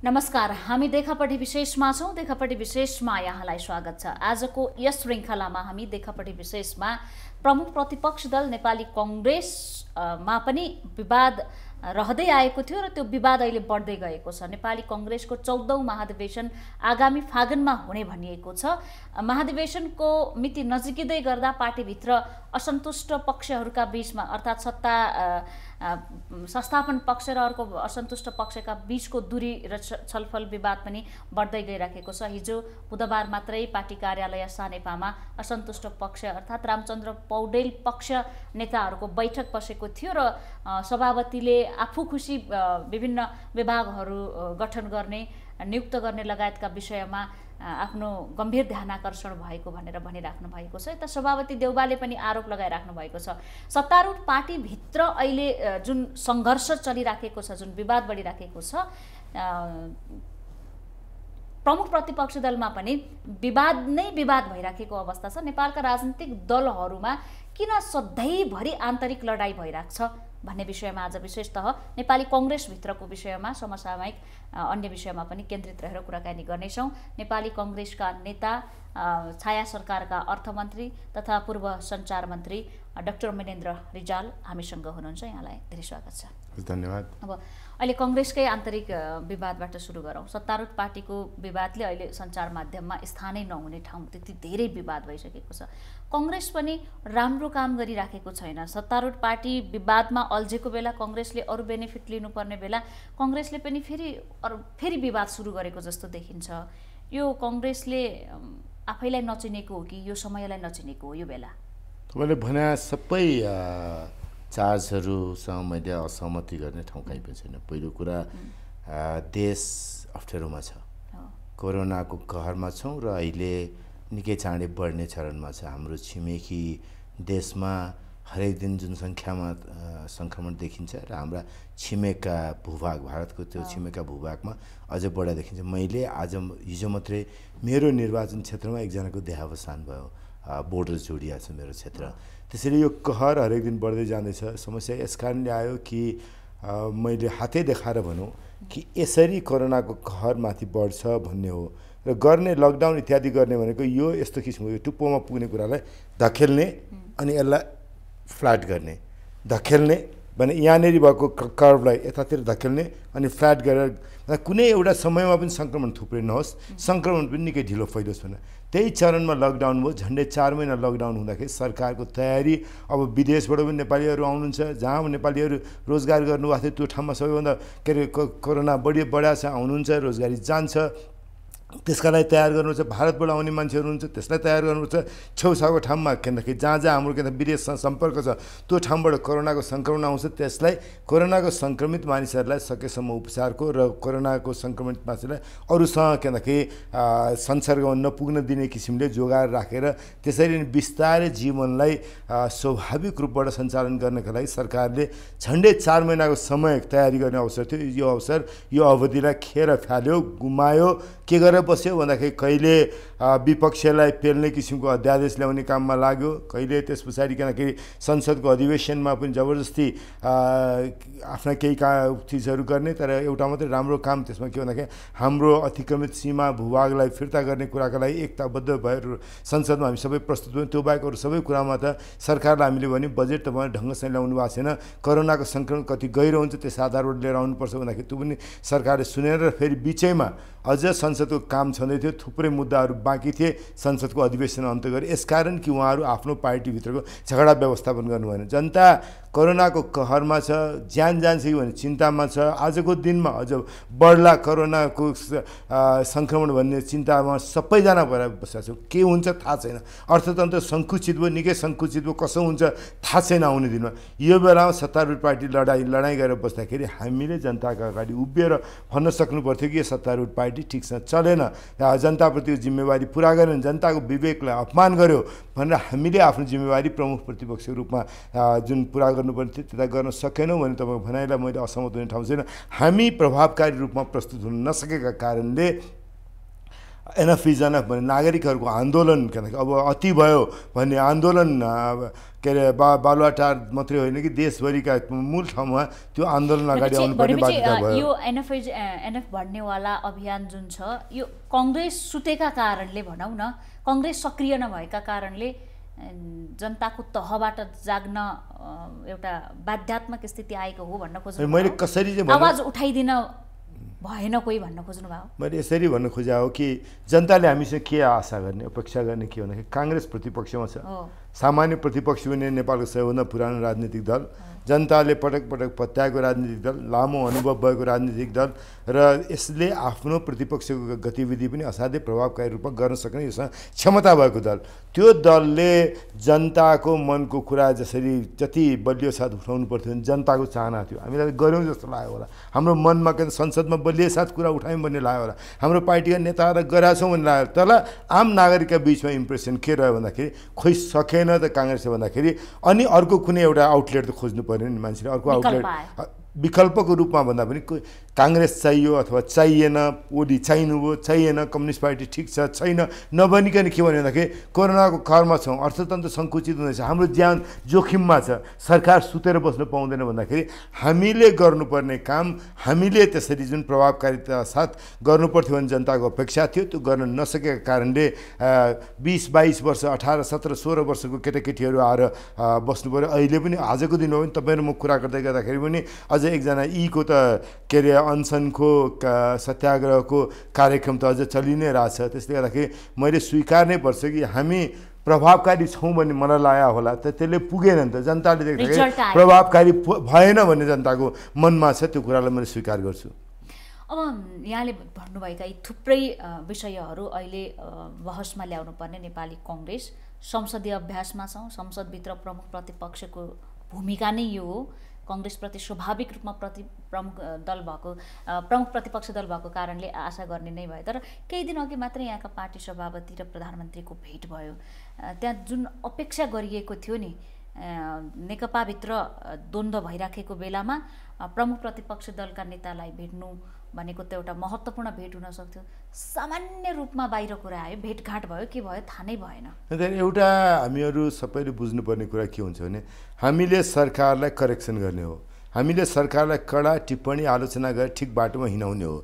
नमस्कार, हामी देखापट्टि विशेषमा छौँ। देखापट्टि विशेषमा यहाँलाई स्वागत छ। आजको यस श्रृङ्खलामा हामी देखापट्टि विशेषमा प्रमुख प्रतिपक्ष दल नेपाली कङ्ग्रेसमा पनि विवाद रहँदै आएको थियो र त्यो विवाद अहिले बढ्दै गएको छ। नेपाली कङ्ग्रेसको 14औं महाधिवेशन आगामी फागुनमा हुने भनिएको छ। महाधिवेशनको मिति नजिकिँदै गर्दा पार्टीभित्र असन्तुष्ट पक्षहरूका बीचमा अर्थात् संस्थापन पक्ष र अर्को असन्तुष्ट पक्षका बीचको दूरी र छलफल विवाद पनि बढ्दै गइराखेको छ। हिजो बुधबार मात्रै पार्टी कार्यालय सानेपामा असन्तुष्ट पक्ष अर्थात् रामचन्द्र पौडेल पक्ष नेताहरूको बैठक बसेको थियो र सभापतिले आफू खुसी विभिन्न विभागहरू गठन गर्ने, नियुक्त गर्ने लगायतका विषयमा आफ्नो गम्भीर ध्यानाकर्षण भएको भनेर भनिराख्नु भएको छ। यता सभापति देउबाले पनि आरोप लगाइराख्नु भएको छ। सत्तारूढ पार्टीभित्र अहिले जुन सङ्घर्ष चलिराखेको छ, जुन विवाद बढिराखेको छ, प्रमुख प्रतिपक्ष दलमा पनि विवाद नै विवाद भइराखेको अवस्था छ। नेपालका राजनीतिक दलहरूमा किन सधैँभरि आन्तरिक लडाईँ भइरहेको छ भन्ने विषयमा आज विशेषतः नेपाली कङ्ग्रेसभित्रको विषयमा, समसामयिक अन्य विषयमा पनि केन्द्रित रहेर कुराकानी गर्नेछौँ। नेपाली कङ्ग्रेसका नेता, छाया सरकारका अर्थमन्त्री तथा पूर्व सञ्चार मन्त्री डाक्टर महेन्द्र रिजाल हामीसँग हुनुहुन्छ। यहाँलाई धेरै स्वागत छ। धन्यवाद। अब अहिले कङ्ग्रेसकै आन्तरिक विवादबाट सुरु गरौँ। सत्तारूढ पार्टीको विवादले अहिले सञ्चार माध्यममा स्थानै नहुने ठाउँ त्यति धेरै विवाद भइसकेको छ। कङ्ग्रेस पनि राम्रो काम गरिराखेको छैन। सत्तारूढ पार्टी विवादमा अल्झेको बेला कङ्ग्रेसले अरू बेनिफिट लिनुपर्ने बेला कङ्ग्रेसले पनि फेरि विवाद सुरु गरेको जस्तो देखिन्छ। यो कङ्ग्रेसले आफैलाई नचिनेको हो कि यो समयलाई नचिनेको हो? यो बेला तपाईँले भने सबै चार्जहरूसँग मैले असहमति गर्ने ठाउँ कहीँ पनि छैन। पहिलो कुरा, देश अप्ठ्यारोमा छ, कोरोनाको कहरमा छौँ र अहिले निकै चाँडै बढ्ने चरणमा छ। हाम्रो छिमेकी देशमा हरेक दिन जुन सङ्ख्यामा सङ्क्रमण देखिन्छ र हाम्रा छिमेकका भूभाग, भारतको त्यो छिमेकका भूभागमा अझै बढा देखिन्छ। मैले हिजो मात्रै मेरो निर्वाचन क्षेत्रमा एकजनाको देहावसान भयो, बोर्डर जोडिया छ मेरो क्षेत्र। त्यसैले यो कहर हरेक दिन बढ्दै जाँदैछ। समस्या यस कारणले आयो कि मैले हातै देखाएर भनौँ कि यसरी कोरोनाको कहर माथि बढ्छ भन्ने हो र गर्ने लकडाउन इत्यादि गर्ने भनेको यो यस्तो किसिमको टुप्पोमा पुग्ने कुरालाई धकेल्ने अनि यसलाई फ्ल्याट गर्ने, धकेल्ने भने यहाँनिर भएको कर्भलाई यतातिर धकेल्ने अनि फ्ल्याट गरेर कुनै एउटा समयमा पनि सङ्क्रमण थुप्रै नहोस्, सङ्क्रमण पनि निकै ढिलो फैलोस् भनेर त्यही चरणमा लकडाउन भयो। झन्डै 4 महिना लकडाउन हुँदाखेरि सरकारको तयारी, अब विदेशबाट पनि नेपालीहरू आउनुहुन्छ, जहाँ नेपालीहरू रोजगार गर्नुभएको थियो त्यो ठाउँमा सबैभन्दा कोरोना बढा छ, आउनुहुन्छ, रोजगारी जान्छ, त्यसका लागि तयार गर्नुपर्छ। भारतबाट आउने मान्छेहरू हुन्छ, त्यसलाई तयार गर्नुपर्छ। छेउछाउको ठाउँमा किनकि जहाँ हाम्रो विदेशसँग सम्पर्क छ त्यो ठाउँबाट कोरोनाको सङ्क्रमण आउँछ, त्यसलाई कोरोनाको सङ्क्रमित मानिसहरूलाई सकेसम्म उपचारको र कोरोनाको सङ्क्रमित मानिसहरूलाई अरूसँग किनकि संसर्गमा नपुग्न दिने किसिमले जोगाएर राखेर त्यसरी नै बिस्तारै जीवनलाई स्वाभाविक रूपबाट सञ्चालन गर्नका लागि सरकारले झन्डै 4 महिनाको समय तयारी गर्ने अवसर थियो। यो अवधिलाई खेर फाल्यो, गुमायो। के गरेर बस्यो भन्दाखेरि कहिले विपक्षलाई पेल्ने किसिमको अध्यादेश ल्याउने काममा लाग्यो, कहिले त्यस पछाडि किनकि संसदको अधिवेशनमा पनि जबरजस्ती आफ्ना केही चिजहरू गर्ने। तर एउटा मात्रै राम्रो काम त्यसमा के भन्दाखेरि हाम्रो अतिक्रमित सीमा भूभागलाई फिर्ता गर्ने कुराका लागि एकताबद्ध भएर संसदमा हामी सबै प्रस्तुत भयौँ। त्यो बाहेक अरू सबै कुरामा त सरकारलाई हामीले भने बजेट तपाईँले ढङ्गसँग ल्याउनु भएको छैन, कोरोनाको सङ्क्रमण कति गहिरो हुन्छ त्यस आधारबाट लिएर आउनुपर्छ भन्दाखेरि त्यो पनि सरकारले सुनेर फेरि बिचैमा अझ संसदको काम छँदै थियो, थुप्रै मुद्दाहरू बाँकी थिए, संसदको अधिवेशन अन्त्य गरे। यसकारण कि उहाँहरू आफ्नो पार्टीभित्रको झगडा व्यवस्थापन गर्नु भएन। जनता कोरोनाको कहरमा छ, ज्यान जान्छ कि भन्ने चिन्तामा छ। आजको दिनमा अझ बढ्ला कोरोनाको सङ्क्रमण भन्ने चिन्तामा सबैजना भएर बसेका छौँ। के हुन्छ थाहा छैन, अर्थतन्त्र सङ्कुचित भयो, निकै सङ्कुचित भयो, कसो हुन्छ थाहा छैन आउने दिनमा। यो बेलामा सत्तारूढ पार्टी लडाइँ गरेर बस्दाखेरि हामीले जनताका अगाडि उभिएर भन्न सक्नु पर्थ्यो कि यो सत्तारूढ पार्टी ठिकसँग चलेन, जनताप्रति जिम्मेवारी पुरा गरेन, जनताको विवेकलाई अपमान गर्यो भनेर हामीले आफ्नो जिम्मेवारी प्रमुख प्रतिपक्षको रूपमा जुन पुरा गर्नुपर्ने थियो त्यता गर्न सकेनौँ भने तपाईँको भनाइलाई मैले असहमत हुने ठाउँ छैन। हामी प्रभावकारी रूपमा प्रस्तुत हुन नसकेका कारणले एनफ इज एनफ भन्ने नागरिकहरूको आन्दोलन के अब अति भयो भन्ने आन्दोलन के अरे बालुवाटार मात्रै होइन कि देशभरिका मूल ठाउँमा त्यो आन्दोलन अगाडि आउनुपर्ने बाध्यता भयो। यो एनएफ भन्नेवाला अभियान जुन छ यो कङ्ग्रेस सुतेका कारणले भनौँ न, कङ्ग्रेस सक्रिय नभएका कारणले जनताको तहबाट जाग्न एउटा बाध्यात्मक स्थिति आएको हो भन्न खोज्नु। मैले कसरी चाहिँ आवाज उठाइदिन भएन कोही भन्न खोज्नु भयो। मैले यसरी भन्न खोजे हो कि जनताले हामीसँग के आशा गर्ने, अपेक्षा गर्ने के भन्दाखेरि काङ्ग्रेस प्रतिपक्षमा छ, सामान्य प्रतिपक्ष पनि नेपालको सबैभन्दा पुरानो राजनीतिक दल, जनताले पटक पटक पत्याएको राजनीतिक दल, लामो अनुभव भएको राजनीतिक दल र यसले आफ्नो प्रतिपक्षको गतिविधि पनि असाध्यै प्रभावकारी रूपमा गर्न सक्ने यसमा क्षमता भएको दल। त्यो दलले जनताको मनको कुरा जति बलियो साथ उठाउनु पर्थ्यो भने जनताको चाहना थियो, हामीलाई गऱ्यौँ जस्तो लाग्यो होला। हाम्रो मनमा के संसदमा बलियो साथ कुरा उठायौँ भन्ने लाग्यो होला, हाम्रो पार्टीका नेताहरूलाई गरेका छौँ भन्ने लाग्यो। तर आम नागरिकका बिचमा इम्प्रेसन के रह्यो भन्दाखेरि खोइ सकेन त काङ्ग्रेसले भन्दाखेरि अनि अर्को कुनै एउटा आउटलेट त खोज्नु पर्यो नि मान्छेले, अर्को आउटलेट विकल्पको रूपमा भन्दा पनि काङ्ग्रेस चाहियो अथवा चाहिएन, ओली चाहिनुभयो चाहिएन, कम्युनिस्ट पार्टी ठिक छ छैन नबनिकन के भन्यो भन्दाखेरि कोरोनाको कहरमा छौँ, अर्थतन्त्र सङ्कुचित हुँदैछ, हाम्रो ज्यान जोखिममा छ, सरकार सुतेर बस्नु पाउँदैन भन्दाखेरि हामीले गर्नुपर्ने काम हामीले त्यसरी जुन प्रभावकारिता साथ गर्नुपर्थ्यो भने जनताको अपेक्षा थियो त्यो गर्न नसकेका कारणले 20-22 वर्ष 18, 17, 16 वर्षको केटाकेटीहरू आएर बस्नु पऱ्यो। अहिले पनि आजको दिनमा पनि तपाईँहरू म कुरा गर्दै गर्दाखेरि पनि अझ एकजना यीको त के अरे अनसनको सत्याग्रहको कार्यक्रम त अझ चलि नै रहेछ। त्यसले गर्दाखेरि मैले स्वीकार्नै पर्छ कि हामी प्रभावकारी छौँ भन्ने मलाई लागेको होला, त त्यसले पुगेन नि त, जनताले देख्दाखेरि प्रभावकारी भएन भन्ने जनताको मनमा छ, त्यो कुरालाई मैले स्वीकार गर्छु। अब यहाँले भन्नुभएका यी थुप्रै विषयहरू अहिले बहसमा ल्याउनु पर्ने नेपाली कङ्ग्रेस संसदीय अभ्यासमा छौँ, संसदभित्र प्रमुख प्रतिपक्षको भूमिका नै यो हो। कङ्ग्रेसप्रति स्वाभाविक रूपमा प्रमुख प्रतिपक्ष दल भएको कारणले आशा गर्ने नै भयो। तर केही दिन अघि मात्रै यहाँका पार्टी सभापति र प्रधानमन्त्रीको भेट भयो, त्यहाँ जुन अपेक्षा गरिएको थियो नि नेकपाभित्र द्वन्द्व भइराखेको बेलामा प्रमुख प्रतिपक्ष दलका नेतालाई भेट्नु भनेको त एउटा महत्त्वपूर्ण भेट हुन सक्थ्यो, सामान्य रूपमा बाहिर कुरा आयो, भेटघाट भयो, के भयो थाहा नै भएन। एउटा हामीहरू सबैले बुझ्नुपर्ने कुरा के हुन्छ भने हामीले सरकारलाई करेक्सन गर्ने हो, हामीले सरकारलाई कडा टिप्पणी आलोचना गरेर ठिक बाटोमा हिँडाउने हो,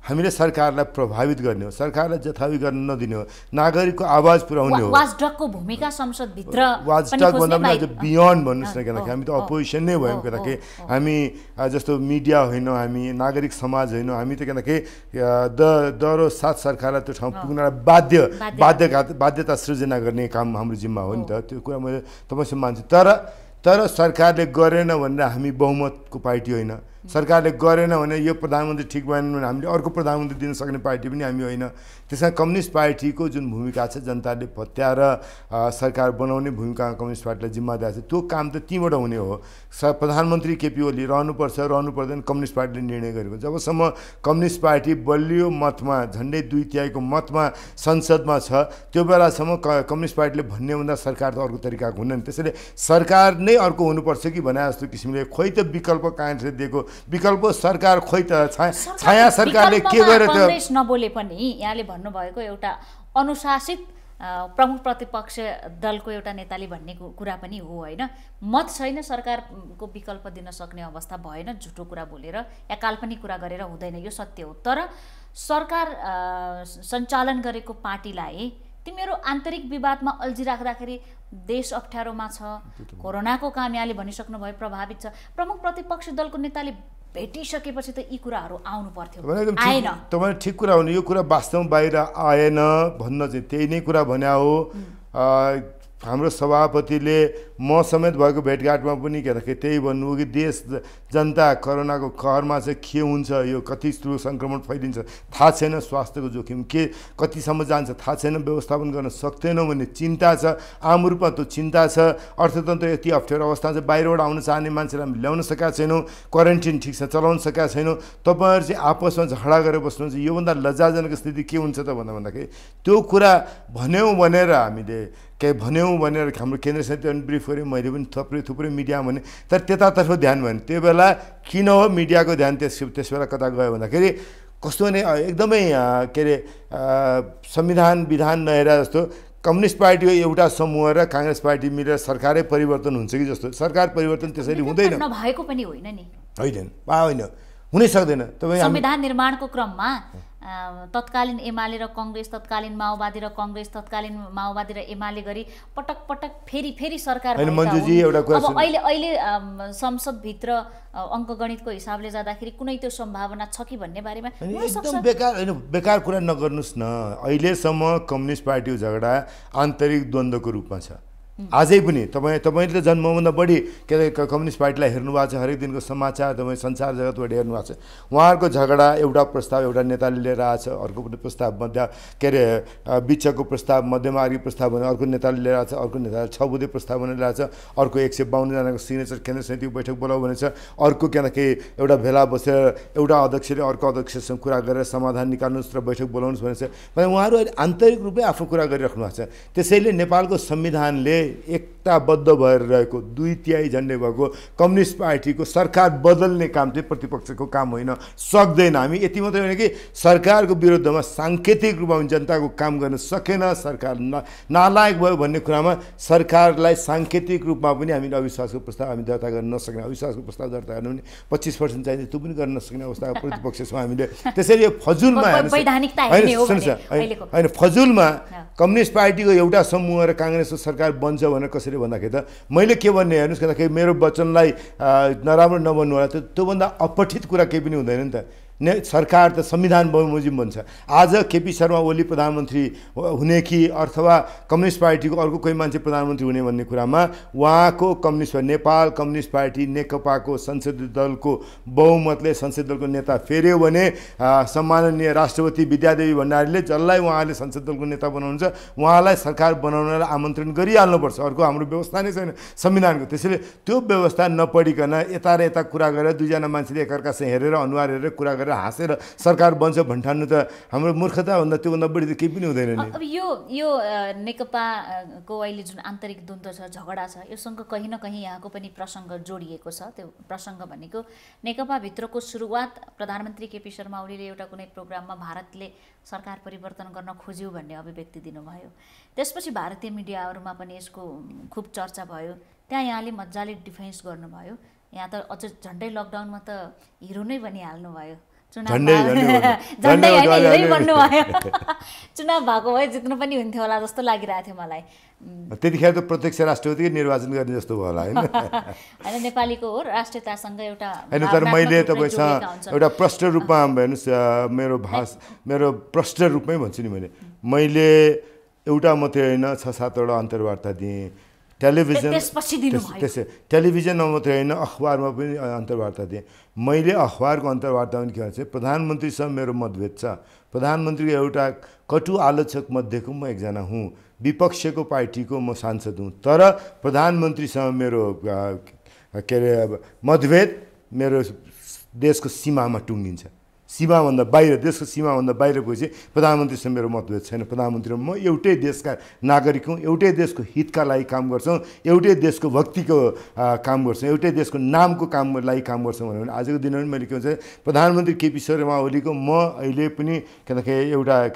हामीले सरकारलाई प्रभावित गर्ने हो, सरकारलाई जथावी गर्न नदिने हो, नागरिकको आवाज पुर्याउने हो। वाचडगको भूमिका संसदभित्र वाचडग भन्दा पनि अझ बियोन्ड भन्नुहोस् न, किनकि हामी त अपोजिसन नै भयौँ, किनकि हामी जस्तो मिडिया होइन, हामी नागरिक समाज होइन, हामी त किनकि दरो साथ सरकारलाई त्यो ठाउँ पुग्नलाई बाध्यता सृजना गर्ने काम हाम्रो जिम्मा हो नि त, त्यो कुरा मैले तपाईँसँग मान्छु। तर सरकारले गरेन भनेर हामी बहुमतको पार्टी होइन, सरकारले गरेन भने यो प्रधानमन्त्री ठिक भएन भने हामीले अर्को प्रधानमन्त्री दिन सक्ने पार्टी पनि हामी होइन। त्यसमा कम्युनिस्ट पार्टीको जुन भूमिका छ जनताले पत्याएर सरकार बनाउने भूमिका कम्युनिस्ट पार्टीलाई जिम्मा दिएको छ, त्यो काम त त्यहीँबाट हुने हो। प्रधानमन्त्री केपी ओली रहनु पर्दैन कम्युनिस्ट पार्टीले निर्णय गरेको। जबसम्म कम्युनिस्ट पार्टी बलियो मतमा झन्डै 2/3 मतमा संसदमा छ त्यो बेलासम्म कम्युनिस्ट पार्टीले भन्ने भन्दा सरकार त अर्को तरिकाको हुन्न नि। त्यसैले सरकार नै अर्को हुनुपर्छ कि भने जस्तो किसिमले खोइ त विकल्प काङ्ग्रेसले दिएको विकल्प सरकार खोइ त छाया सरकारले के गरेर काङ्ग्रेस नबोले पनि यहाँले भन्नुभएको एउटा अनुशासित प्रमुख प्रतिपक्ष दलको एउटा नेताले भन्ने कुरा पनि हो होइन, मत छैन सरकारको विकल्प दिन सक्ने अवस्था भएन, झुटो कुरा बोलेर या काल्पनिक कुरा गरेर हुँदैन, यो सत्य हो। तर सरकार सञ्चालन गरेको पार्टीलाई तिमीहरू आन्तरिक विवादमा अल्झिराख्दाखेरि देश अप्ठ्यारोमा छ, कोरोनाको काम यहाँले भनिसक्नुभयो प्रभावित छ, प्रमुख प्रतिपक्ष दलको नेताले भेटिसकेपछि त यी कुराहरू आउनु पर्थ्यो, आएन। तपाईँ ठिक कुरा हो, यो कुरा वास्तवमा बाहिर आएन भन्न चाहिँ त्यही नै कुरा भन्या हो। हाम्रो सभापतिले म समेत भएको भेटघाटमा पनि के भन्दाखेरि त्यही भन्नुभयो कि देश जनता कोरोनाको कहरमा चाहिँ के हुन्छ, यो कति ठुलो सङ्क्रमण फैलिन्छ थाहा छैन, स्वास्थ्यको जोखिम के कतिसम्म जान्छ थाहा छैन, व्यवस्थापन गर्न सक्दैनौँ भन्ने चिन्ता छ, आम रूपमा त्यो चिन्ता छ। अर्थतन्त्र यति अप्ठ्यारो अवस्था छ, बाहिरबाट आउन चाहने मान्छेलाई हामी ल्याउन सकेका छैनौँ, क्वारेन्टिन ठिक छ चलाउन सकेका छैनौँ, तपाईँहरू चाहिँ आपसमा झगडा गरेर बस्नुहुन्छ, योभन्दा लज्जाजनक स्थिति के हुन्छ त भन्दाखेरि त्यो कुरा भन्यौँ भनेर हामीले केही भन्यौँ भनेर हाम्रो केन्द्र समितिले पनि ब्रिफ गऱ्यो, मैले पनि थुप्रै मिडिया भने, तर त्यतातर्फ ध्यान भएन। त्यो बेला किन हो मिडियाको ध्यान त्यस बेला कता गयो भन्दाखेरि कस्तो भने एकदमै के अरे संविधान विधान नहेरा जस्तो कम्युनिस्ट पार्टीको एउटा समूह र काङ्ग्रेस पार्टी मिलेर सरकारै परिवर्तन हुन्छ कि जस्तो। सरकार परिवर्तन त्यसरी हुँदैन, नभएको पनि होइन नि, होइन हुनै सक्दैन। तपाईँ संविधान निर्माणको क्रममा तत्कालीन एमाले र कङ्ग्रेस, तत्कालीन माओवादी र कङ्ग्रेस, तत्कालीन माओवादी र एमाले गरी पटक पटक फेरि सरकार होइन मन्जुजी एउटा कुरा अब अहिले संसदभित्र अङ्कगणितको हिसाबले जाँदाखेरि कुनै त्यो सम्भावना छ कि भन्ने बारेमा एकदम बेकार होइन, बेकार कुरा नगर्नुहोस् न। अहिलेसम्म कम्युनिस्ट पार्टीको झगडा आन्तरिक द्वन्द्वको रूपमा छ आजै पनि। तपाईँले त जन्मभन्दा बढी के अरे कम्युनिस्ट पार्टीलाई हेर्नु भएको छ, हरेक दिनको समाचार तपाईँ संसार जगतबाट हेर्नु भएको छ। उहाँहरूको झगडा एउटा प्रस्ताव एउटा नेताले लिएर आएको छ, अर्को प्रस्ताव के अरे बिचको प्रस्ताव मध्यमार्गी प्रस्ताव भने अर्को नेताले लिएर आएको छ, अर्को नेताले 6 बुँदे प्रस्ताव भनेर ल्याएको छ, अर्को 152 जनाको सिग्नेचर केन्द्र समितिको बैठक बोलाउ भनेछ, अर्को के एउटा भेला बसेर एउटा अध्यक्षले अर्को अध्यक्षसँग कुरा गरेर समाधान निकाल्नुहोस् र बैठक बोलाउनुहोस् भनेछ। भने उहाँहरू अहिले आन्तरिक रूपमै आफ्नो कुरा गरिराख्नु भएको छ। त्यसैले नेपालको संविधानले एकताबद्ध भएर रहेको 2/3 झन्डै भएको कम्युनिस्ट पार्टीको सरकार बदल्ने काम चाहिँ प्रतिपक्षको काम होइन, सक्दैन। हामी यति मात्रै होइन कि सरकारको विरुद्धमा साङ्केतिक रूपमा जनताको काम गर्न सकेन, सरकार नालायक भयो भन्ने कुरामा सरकारलाई साङ्केतिक रूपमा पनि हामीले अविश्वासको प्रस्ताव हामी दर्ता गर्न नसक्ने, अविश्वासको प्रस्ताव दर्ता गर्नु पनि 25% चाहिन्छ, त्यो पनि गर्न नसक्ने अवस्था प्रतिपक्ष छौँ हामीले। त्यसैले फजुलमा होइन फजुलमा कम्युनिस्ट पार्टीको एउटा समूह र काङ्ग्रेसको सरकार बन्छ भनेर कसरी भन्दाखेरि त मैले के भन्ने हेर्नुहोस् किनकि मेरो वचनलाई नराम्रो नभन्नु होला, त्योभन्दा अपठित कुरा केही पनि हुँदैन नि त। सरकार त संविधान बमोजिम बन्छ। आज केपी शर्मा ओली प्रधानमन्त्री हुने कि अथवा कम्युनिस्ट पार्टीको अर्को कोही मान्छे प्रधानमन्त्री हुने भन्ने कुरामा उहाँको कम्युनिस्ट नेपाल कम्युनिस्ट पार्टी नेकपाको संसदीय दलको बहुमतले संसदीय दलको नेता फेर्यो भने सम्माननीय राष्ट्रपति विद्यादेवी भण्डारीले जसलाई उहाँले संसद दलको नेता बनाउनुहुन्छ उहाँलाई सरकार बनाउनलाई आमन्त्रण गरिहाल्नुपर्छ। अर्को हाम्रो व्यवस्था नै छैन संविधानको। त्यसैले त्यो व्यवस्था नपढिकन यता र यता कुरा गरेर दुईजना मान्छेले एकअर्कासँग हेरेर अनुहार हेरेर कुरा गरेर हाँसेर सरकार बन्छ भन्ठान्नु त हाम्रो मूर्खता भन्दा त्योभन्दा बढी त केही पनि हुँदैन नि। अब यो नेकपाको अहिले जुन आन्तरिक द्वन्द्व छ, झगडा छ, योसँग कहीँ न कहीँ यहाँको पनि प्रसङ्ग जोडिएको छ। त्यो प्रसङ्ग भनेको नेकपाभित्रको सुरुवात प्रधानमन्त्री केपी शर्मा ओलीले एउटा कुनै प्रोग्राममा भारतले सरकार परिवर्तन गर्न खोज्यो भन्ने अभिव्यक्ति दिनुभयो। त्यसपछि भारतीय मिडियाहरूमा पनि यसको खुब चर्चा भयो। त्यहाँ यहाँले मजाले डिफेन्स गर्नुभयो। यहाँ त अझ झन्डै लकडाउनमा त हिरो नै बनिहाल्नु भयो। चुनाव भएको भए जित्नु पनि हुन्थ्यो होला जस्तो लागिरहेको थियो मलाई। त्यतिखेर त प्रत्यक्ष राष्ट्रपतिकै निर्वाचन गर्ने जस्तो भयो होला होइन। होइन नेपालीको हो राष्ट्रियतासँग एउटा होइन, तर मैले तपाईँसँग एउटा प्रष्ट रूपमा हेर्नुहोस् मेरो प्रष्ट रूपमै भन्छु नि, मैले एउटा मात्रै होइन 6-7वटा अन्तर्वार्ता दिएँ। टेलिभिजनमा मात्रै होइन अखबारमा पनि अन्तर्वार्ता दिएँ। मैले अखबारको अन्तर्वार्तामा के भन्छ, प्रधानमन्त्रीसँग मेरो मतभेद छ। प्रधानमन्त्रीको एउटा कटु आलोचक मध्येको म एकजना हुँ, विपक्षको पार्टीको म सांसद हुँ, तर प्रधानमन्त्रीसँग मेरो के अरे मतभेद मेरो देशको सीमामा टुङ्गिन्छ। सीमाभन्दा बाहिर, देशको सीमाभन्दा बाहिर गएपछि प्रधानमन्त्रीसँग मेरो मतभेद छैन। प्रधानमन्त्री म एउटै देशका नागरिक हौँ, एउटै देशको हितका लागि काम गर्छौँ, एउटै देशको भक्तिको काम गर्छौँ, एउटै देशको नामको कामको लागि काम गर्छौँ भने आजको दिनमा पनि मैले के भन्छ, प्रधानमन्त्री केपी शर्मा ओलीको म अहिले पनि किनकि एउटा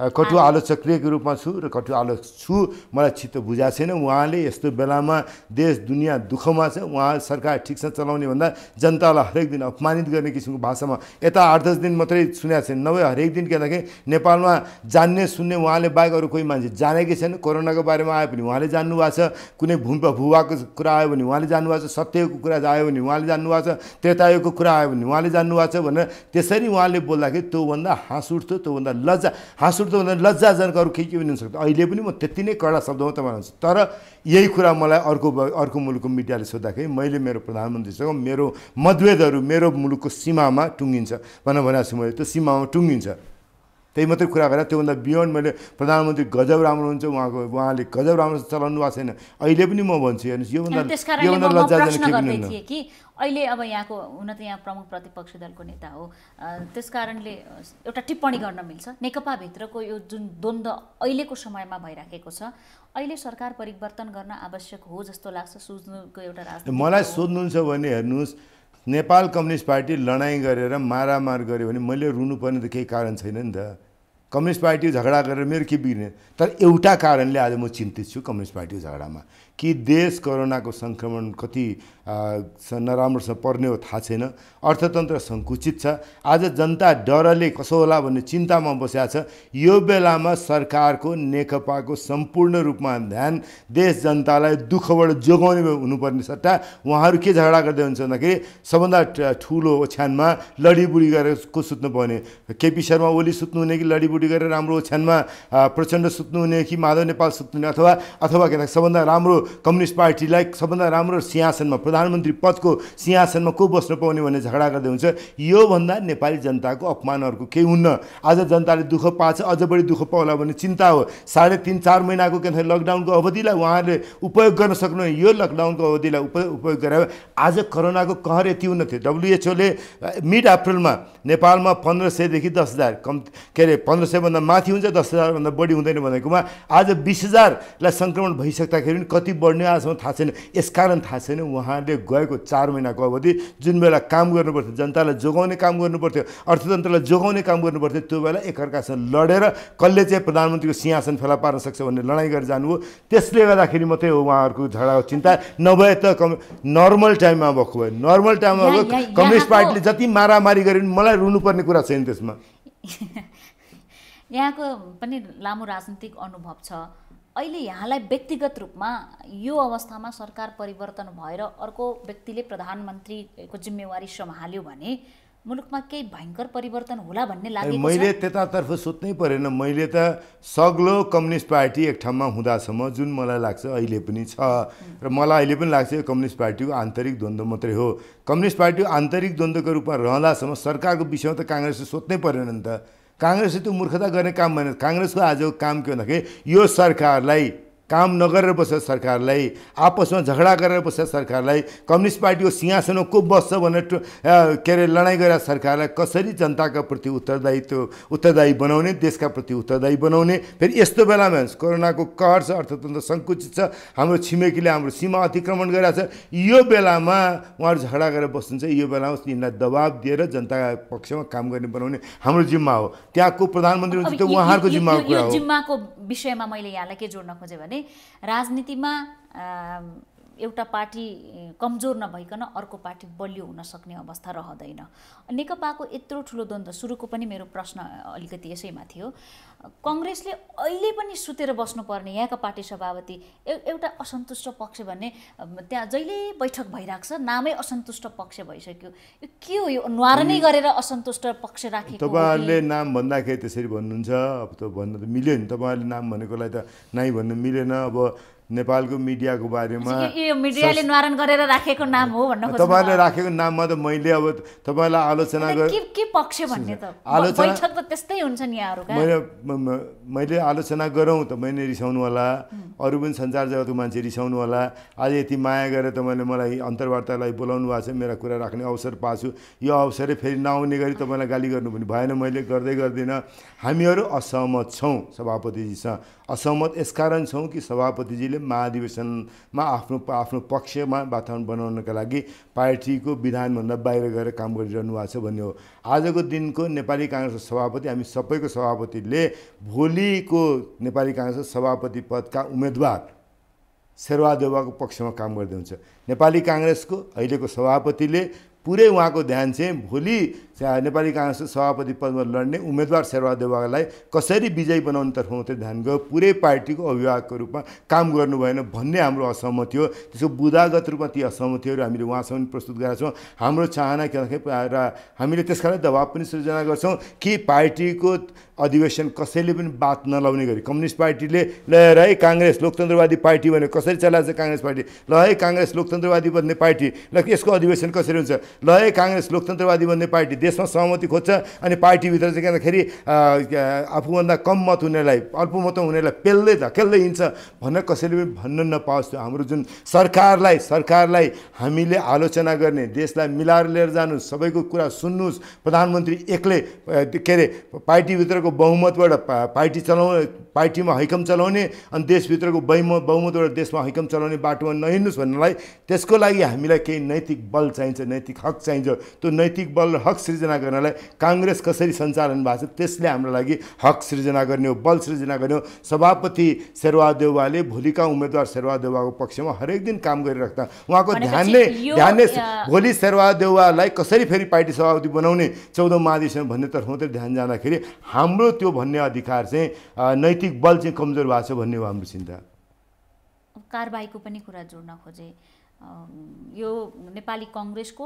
कटु आलोचकको रूपमा छु र कटु आलोचक छु, मलाई चित्त बुझाएको छैन। उहाँले यस्तो बेलामा देश दुनियाँ दुःखमा छ, उहाँ सरकार ठिकसँग चलाउने भन्दा जनतालाई हरेक दिन अपमानित गर्ने किसिमको भाषामा यता 8-10 दिन मात्रै सुनेको छैन, नभए हरेक दिन के भन्दाखेरि नेपालमा जान्ने सुन्ने उहाँले बाहेक अरू कोही मान्छे जानेकै छैन। कोरोनाको बारेमा आयो भने उहाँले जान्नु भएको छ, कुनै भूभाको कुरा आयो भने उहाँले जान्नुभएको छ, सत्यको कुरा आयो भने उहाँले जान्नुभएको छ, त्रेतायुगको कुरा आयो भने उहाँले जान्नुभएको छ भनेर त्यसरी उहाँले बोल्दाखेरि त्योभन्दा हाँस उठ्थ्यो, त्योभन्दा भन्दा लज्जाजनक अरू केही पनि हुनसक्छ। अहिले पनि म त्यति नै कडा शब्दमा तपाईँलाई भन्छु। तर यही कुरा मलाई अर्को मुलुकको मिडियाले सोद्धाखेरि मैले मेरो प्रधानमन्त्रीसँग मेरो मतभेदहरू मेरो मुलुकको सीमामा टुङ्गिन्छ भनेको छु। मैले त्यो सीमामा टुङ्गिन्छ त्यही मात्रै कुरा गरेर त्योभन्दा बियोन्ड मैले प्रधानमन्त्री गजब राम्रो हुन्छ, उहाँले गजब राम्रो चलाउनु भएको छैन। अहिले पनि म भन्छु हेर्नुहोस्, योभन्दा लज्जाजनक केही पनि होइन कि अहिले अब यहाँको हुन त यहाँ प्रमुख प्रतिपक्षी दलको नेता हो, त्यस कारणले एउटा टिप्पणी गर्न मिल्छ। नेकपाभित्रको यो जुन द्वन्द्व अहिलेको समयमा भइराखेको छ, अहिले सरकार परिवर्तन गर्न आवश्यक हो जस्तो लाग्छ। सोच्नुको एउटा राजनीति मलाई सोध्नुहुन्छ भने हेर्नुहोस्, नेपाल कम्युनिस्ट पार्टी लडाइँ गरेर मारामार गर्यो भने मैले रुनुपर्ने त केही कारण छैन नि त। कम्युनिस्ट पार्टी झगडा गरेर मेरो के बिग्रिने? तर एउटा कारणले आज म चिन्तित छु कम्युनिस्ट पार्टीको झगडामा, कि देश कोरोनाको सङ्क्रमण कति नराम्रोसँग पर्ने हो थाहा छैन, अर्थतन्त्र सङ्कुचित छ, आज जनता डरले कसो होला भन्ने चिन्तामा बसेको छ। यो बेलामा सरकारको नेकपाको सम्पूर्ण रूपमा ध्यान देश जनतालाई दुःखबाट जोगाउने हुनुपर्ने सट्टा उहाँहरू के झगडा गर्दै हुन्छ भन्दाखेरि सबभन्दा ठुलो ओछ्यानमा लडीबुडी गरेर को सुत्नुपर्ने, केपी शर्मा ओली सुत्नुहुने कि लडीबुडी गरेर राम्रो ओछ्यानमा प्रचण्ड सुत्नुहुने कि माधव नेपाल सुत्नुहुने, अथवा के सबभन्दा राम्रो कम्युनिस्ट पार्टीलाई सबभन्दा राम्रो सिंहासनमा प्रधानमन्त्री पदको सिंहासनमा को बस्न पाउने भन्ने झगडा गर्दै हुन्छ। योभन्दा नेपाली जनताको अपमानहरूको केही हुन्न। आज जनताले दुःख पाछ, अझ बढी दुःख पाउला भन्ने चिन्ता हो। 3.5-4 महिनाको के भन्छ लकडाउनको अवधिलाई उहाँहरूले उपयोग गर्न सक्नु, यो लकडाउनको अवधिलाई उपयोग गरेर आज कोरोनाको कहर यति हुन्न थियो। WHO ले मिड अप्रिलमा नेपालमा 1500 देखि 10,000 कम के अरे 1500 भन्दा माथि हुन्छ, 10,000 भन्दा बढी हुँदैन भनेकोमा आज 20,000लाई सङ्क्रमण भइसक्दाखेरि पनि कति बढ्ने आजसम्म थाहा छैन। यसकारण थाहा छैन उहाँहरूले गएको 4 महिनाको अवधि जुन बेला काम गर्नुपर्थ्यो, जनतालाई जोगाउने काम गर्नुपर्थ्यो, अर्थतन्त्रलाई जोगाउने काम गर्नुपर्थ्यो, त्यो बेला एकअर्कासँग लडेर कसले चाहिँ प्रधानमन्त्रीको सिंहासन फेला पार्न सक्छ भन्ने लडाइँ गरेर जानुभयो। त्यसले गर्दाखेरि मात्रै हो उहाँहरूको झगडाको चिन्ता, नभए त नर्मल टाइममा भएको भए, नर्मल टाइममा कम्युनिस्ट पार्टीले जति मारामारी गरे पनि मलाई रुनुपर्ने कुरा छैन त्यसमा। यहाँको पनि लामो राजनीतिक अनुभव छ, अहिले यहाँलाई व्यक्तिगत रूपमा यो अवस्थामा सरकार परिवर्तन भएर अर्को व्यक्तिले प्रधानमन्त्रीको जिम्मेवारी सम्हाल्यो भने मुलुकमा केही भयङ्कर परिवर्तन होला भन्ने लागेको छ? मैले त्यतातर्फ सोच्नै परेन। मैले त सग्लो कम्युनिस्ट पार्टी एक ठाउँमा हुँदासम्म जुन मलाई लाग्छ अहिले पनि छ, र मलाई अहिले पनि लाग्छ यो कम्युनिस्ट पार्टीको आन्तरिक द्वन्द्व मात्रै हो। कम्युनिस्ट पार्टीको आन्तरिक द्वन्द्वको रूपमा रहँदासम्म सरकारको विषयमा त काङ्ग्रेसले सोच्नै परेन नि त। काङ्ग्रेसले त्यो मूर्खता गर्ने काम भएन। काङ्ग्रेसको आजको काम के भन्दाखेरि यो सरकारलाई काम नगरेर बसेको सरकारलाई, आपसमा झगडा गरेर बसेको सरकारलाई, कम्युनिस्ट पार्टीको सिंहासनमा को बस्छ भनेर के अरे लडाइँ गरेर सरकारलाई कसरी जनताका प्रति उत्तरदायी बनाउने, देशका प्रति उत्तरदायी बनाउने। फेरि यस्तो बेलामा कोरोनाको कहर छ, अर्थतन्त्र सङ्कुचित छ, हाम्रो छिमेकीले हाम्रो सीमा अतिक्रमण गरिरहेको छ, यो बेलामा उहाँहरू झगडा गरेर बस्नुहुन्छ। यो बेलामा यिनलाई दबाब दिएर जनताका पक्षमा काम गर्ने बनाउने हाम्रो जिम्मा हो। त्यहाँको प्रधानमन्त्री हुन्छ त्यो उहाँहरूको जिम्माको कुरा हो। जिम्माको विषयमा मैले यहाँलाई के जोड्न खोजेँ भने राजनीतिमा एउटा पार्टी कमजोर नभइकन अर्को पार्टी बलियो हुन सक्ने अवस्था रहँदैन। नेकपाको यत्रो ठुलो द्वन्द्व, सुरुको पनि मेरो प्रश्न अलिकति यसैमा थियो, कङ्ग्रेसले अहिले पनि सुतेर बस्नुपर्ने यहाँका पार्टी सभापति एउटा असन्तुष्ट पक्ष भन्ने त्यहाँ जहिले बैठक भइरहेको छ, नामै असन्तुष्ट पक्ष भइसक्यो। यो के हो? यो न्वारा नै गरेर असन्तुष्ट पक्ष राखेको? तपाईँहरूले नाम भन्दाखेरि त्यसरी भन्नुहुन्छ, अब त भन्न त मिल्यो नि। तपाईँहरूले नाम भनेकोलाई त नै भन्नु मिलेन। अब नेपालको मिडियाको बारेमा यो मिडियाले न्वारण गरेर राखेको नाम हो भन्न खोज्नु? तपाईँले राखेको नाममा त मैले अब तपाईँलाई आलोचना के पक्ष भन्ने त बैठक त त्यस्तै हुन्छ नि यहाँहरुका। मैले आलोचना गरौँ त मैले रिसाउनु होला, अरू पनि सञ्चार जगतको मान्छे रिसाउनु होला। आज यति माया गरेर तपाईँले मलाई अन्तर्वार्तालाई बोलाउनु भएको छ, मेरा कुरा राख्ने अवसर पाछु, यो अवसरै फेरि नआउने गरी तपाईँलाई गाली गर्नु पनि भएन। मैले गर्दै गर्दिनँ। हामीहरू असहमत छौँ सभापतिजीसँग। असहमत यसकारण छौँ कि सभापतिजीले महाधिवेशनमा आफ्नो पक्षमा वातावरण बनाउनका लागि पार्टीको विधानभन्दा बाहिर गएर काम गरिरहनु भएको छ भन्ने हो। आजको दिनको नेपाली काङ्ग्रेसको सभापति, हामी सबैको सभापतिले भोलिको नेपाली काङ्ग्रेसको सभापति पदका उम्मेदवार शेरबहादेवको पक्षमा काम गर्दै हुन्छ। नेपाली काङ्ग्रेसको अहिलेको सभापतिले पुरै उहाँको ध्यान चाहिँ भोलि नेपाली काङ्ग्रेसको सभापति पदमा लड्ने उम्मेदवार शेरबहादेवलाई कसरी विजयी बनाउनेतर्फ मात्रै ध्यान गयो, पुरै पार्टीको अभिभावकको रूपमा काम गर्नु भएन भन्ने हाम्रो असहमति हो। त्यसको बुदागत रूपमा ती असहमतिहरू हामीले उहाँसँग प्रस्तुत गरेका छौँ। हाम्रो चाहना के भन्दाखेरि र हामीले त्यसकारण दबाब पनि सृजना गर्छौँ कि पार्टीको अधिवेशन कसैले पनि बात नलाउने गरी कम्युनिस्ट पार्टीले ल है काङ्ग्रेस लोकतन्त्रवादी पार्टी भनेर कसरी चलाएको छ काङ्ग्रेस पार्टी, ल है काङ्ग्रेस लोकतन्त्रवादी बन्ने पार्टी, ल यसको अधिवेशन कसरी हुन्छ, ल है काङ्ग्रेस लोकतन्त्रवादी बन्ने पार्टी, देशमा सहमति खोज्छ अनि पार्टीभित्र चाहिँ के भन्दाखेरि आफूभन्दा कम मत हुनेलाई अल्पमत हुनेलाई पेल्दै धकेल्दै हिँड्छ भनेर कसैले पनि भन्न नपाओस्। त्यो हाम्रो जुन सरकारलाई हामीले आलोचना गर्ने, देशलाई मिलाएर लिएर जानु, सबैको कुरा सुन्नुहोस्, प्रधानमन्त्री एक्लै के अरे पार्टीभित्रको बहुमतबाट पार्टीमा हैकम चलाउने अनि देशभित्रको बहुमतबाट देशमा हैकम चलाउने बाटोमा नहिँड्नुहोस् भन्नलाई त्यसको लागि हामीलाई केही नैतिक बल चाहिन्छ, नैतिक हक चाहिन्छ। त्यो नैतिक बल र हक सृजना गर्नलाई काङ्ग्रेस कसरी सञ्चालन भएको छ त्यसले हाम्रो लागि हक सृजना गर्ने हो, बल सृजना गर्ने हो। सभापति शेरबहादुर देउवाले भोलिका उम्मेदवार शेरबहादुर देउवाको पक्षमा हरेक दिन काम गरिराख्दा उहाँको ध्यान नै भोलि शेरबहादुर देउवालाई कसरी फेरि पार्टी सभापति बनाउने 14औं महाधिवेशन भन्नेतर्फ मात्रै ध्यान जाँदाखेरि हाम्रो त्यो भन्ने अधिकार चाहिँ नैतिक बल चाहिँ कमजोर भएको छ भन्ने हो हाम्रो चिन्ता। कारबाहीको पनि कुरा जोड्न खोजे, यो नेपाली काङ्ग्रेसको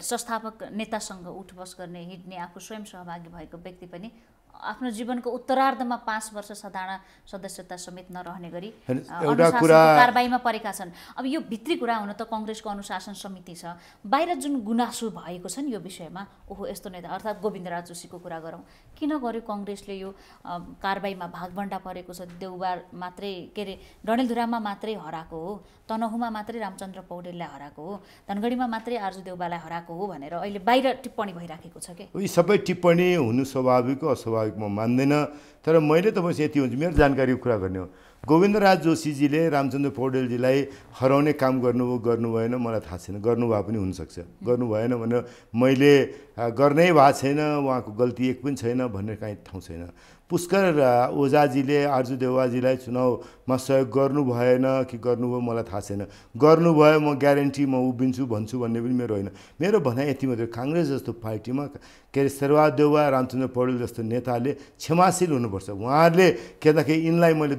संस्थापक नेतासँग उठबस गर्ने, हिँड्ने, आफू स्वयं सहभागी भएको व्यक्ति पनि आफ्नो जीवनको उत्तरार्धमा 5 वर्ष साधारण सदस्यता समेत नरहने गरी कारबाहीमा परेका छन्। अब यो भित्री कुरा हुन त काङ्ग्रेसको अनुशासन समिति छ, बाहिर जुन गुनासो भएको छ नि यो विषयमा, ओहो यस्तो नेता अर्थात् गोविन्दराज जोशीको कुरा गरौँ, किन गर्यो काङ्ग्रेसले यो कारबाहीमा भागभण्डा परेको छ, देउबा मात्रै के अरे डडेलधुरामा मात्रै हराएको हो, तनहुँमा मात्रै रामचन्द्र पौडेललाई हराएको हो, धनगढीमा मात्रै आर्जु देउबालाई हराएको हो भनेर अहिले बाहिर टिप्पणी भइराखेको छ के? यी सबै टिप्पणी हुनु स्वाभाविक हो, अस्वाभाविक म मान्दैन। तर मैले तपाईँसँग यति हुन्छ, मेरो जानकारीको कुरा गर्ने हो, गोविन्दराज जोशीजीले रामचन्द्र पौडेलजीलाई हराउने काम गर्नुभयो गर्नु भएन मलाई थाहा छैन, गर्नुभयो पनि हुनसक्छ, गर्नु भएन भनेर मैले गर्नै भएको छैन, उहाँको गल्ती एक पनि छैन भन्ने काहीँ ठाउँ छैन। पुष्कर ओझाजीले आर्जु देउवाजीलाई चुनावमा सहयोग गर्नु भएन कि गर्नुभयो मलाई थाहा छैन, गर्नुभयो म ग्यारेन्टी म उभिन्छु भन्छु भन्ने पनि मेरो होइन। मेरो भनाइ यति मात्रै, काङ्ग्रेस जस्तो पार्टीमा के अरे शेरबहादुर देउवा, रामचन्द्र पौडेल जस्तो नेताले क्षमाशील हुनुपर्छ। उहाँहरूले के भन्दाखेरि यिनलाई मैले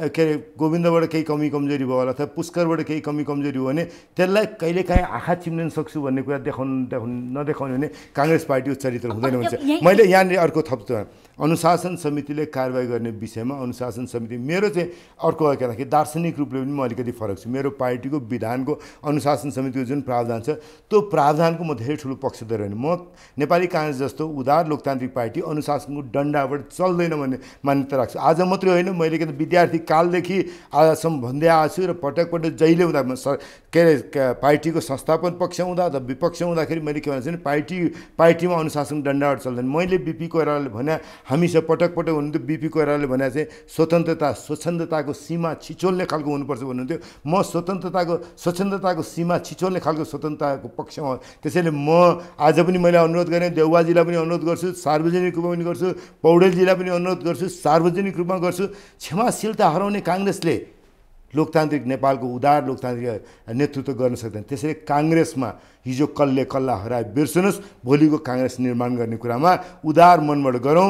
के अरे गोविन्दबाट केही कमी कमजोरी भयो होला अथवा पुष्करबाट केही कमी कमजोरी हो भने त्यसलाई कहिलेकाहीँ आँखा चिम्लिन सक्छु भन्ने कुरा नदेखाउने भने काङ्ग्रेस पार्टीको चरित्र हुँदैन भन्छ। मैले यहाँनिर अर्को थप्छु, अनुशासन समितिले कारबाही गर्ने विषयमा अनुशासन समिति मेरो चाहिँ अर्को के भन्दाखेरि दार्शनिक रूपले पनि म अलिकति फरक छु। मेरो पार्टीको विधानको अनुशासन समितिको जुन प्रावधान छ त्यो प्रावधानको म धेरै ठुलो पक्षधर होइन। म नेपाली काङ्ग्रेस जस्तो उदार लोकतान्त्रिक पार्टी अनुशासनको डन्डाबाट चल्दैन भन्ने मान्यता राख्छु। आज मात्रै होइन, मैले के विद्यार्थी कालदेखि आजसम्म भन्दै आएको छु र पटक पटक जहिले हुँदा के अरे पार्टीको संस्थापन पक्ष हुँदा अथवा विपक्ष हुँदाखेरि मैले के भन्छ भने पार्टीमा अनुशासनको डन्डाबाट चल्दैन। मैले बिपी कोइरालाले भने हामीसँग पटक पटक हुनुहुन्थ्यो, बिपी कोइरालाले भने चाहिँ स्वच्छन्दताको सीमा छिचोल्ने खालको हुनुपर्छ भन्नुहुन्थ्यो। म स्वच्छन्दताको सीमा छिचोल्ने खालको स्वतन्त्रताको पक्षमा हो। त्यसैले म आज पनि मैले अनुरोध गरेँ, देउवाजीलाई पनि अनुरोध गर्छु, सार्वजनिक रूपमा पनि गर्छु, पौडेलजीलाई पनि अनुरोध गर्छु, सार्वजनिक रूपमा गर्छु, क्षमाशीलता हराउने काङ्ग्रेसले लोकतान्त्रिक नेपालको उदार लोकतान्त्रिक नेतृत्व गर्न सक्दैन। त्यसैले काङ्ग्रेसमा हिजो कल्ला हराए बिर्सनुहोस्, भोलिको काङ्ग्रेस निर्माण गर्ने कुरामा उदार मनबाट गरौँ।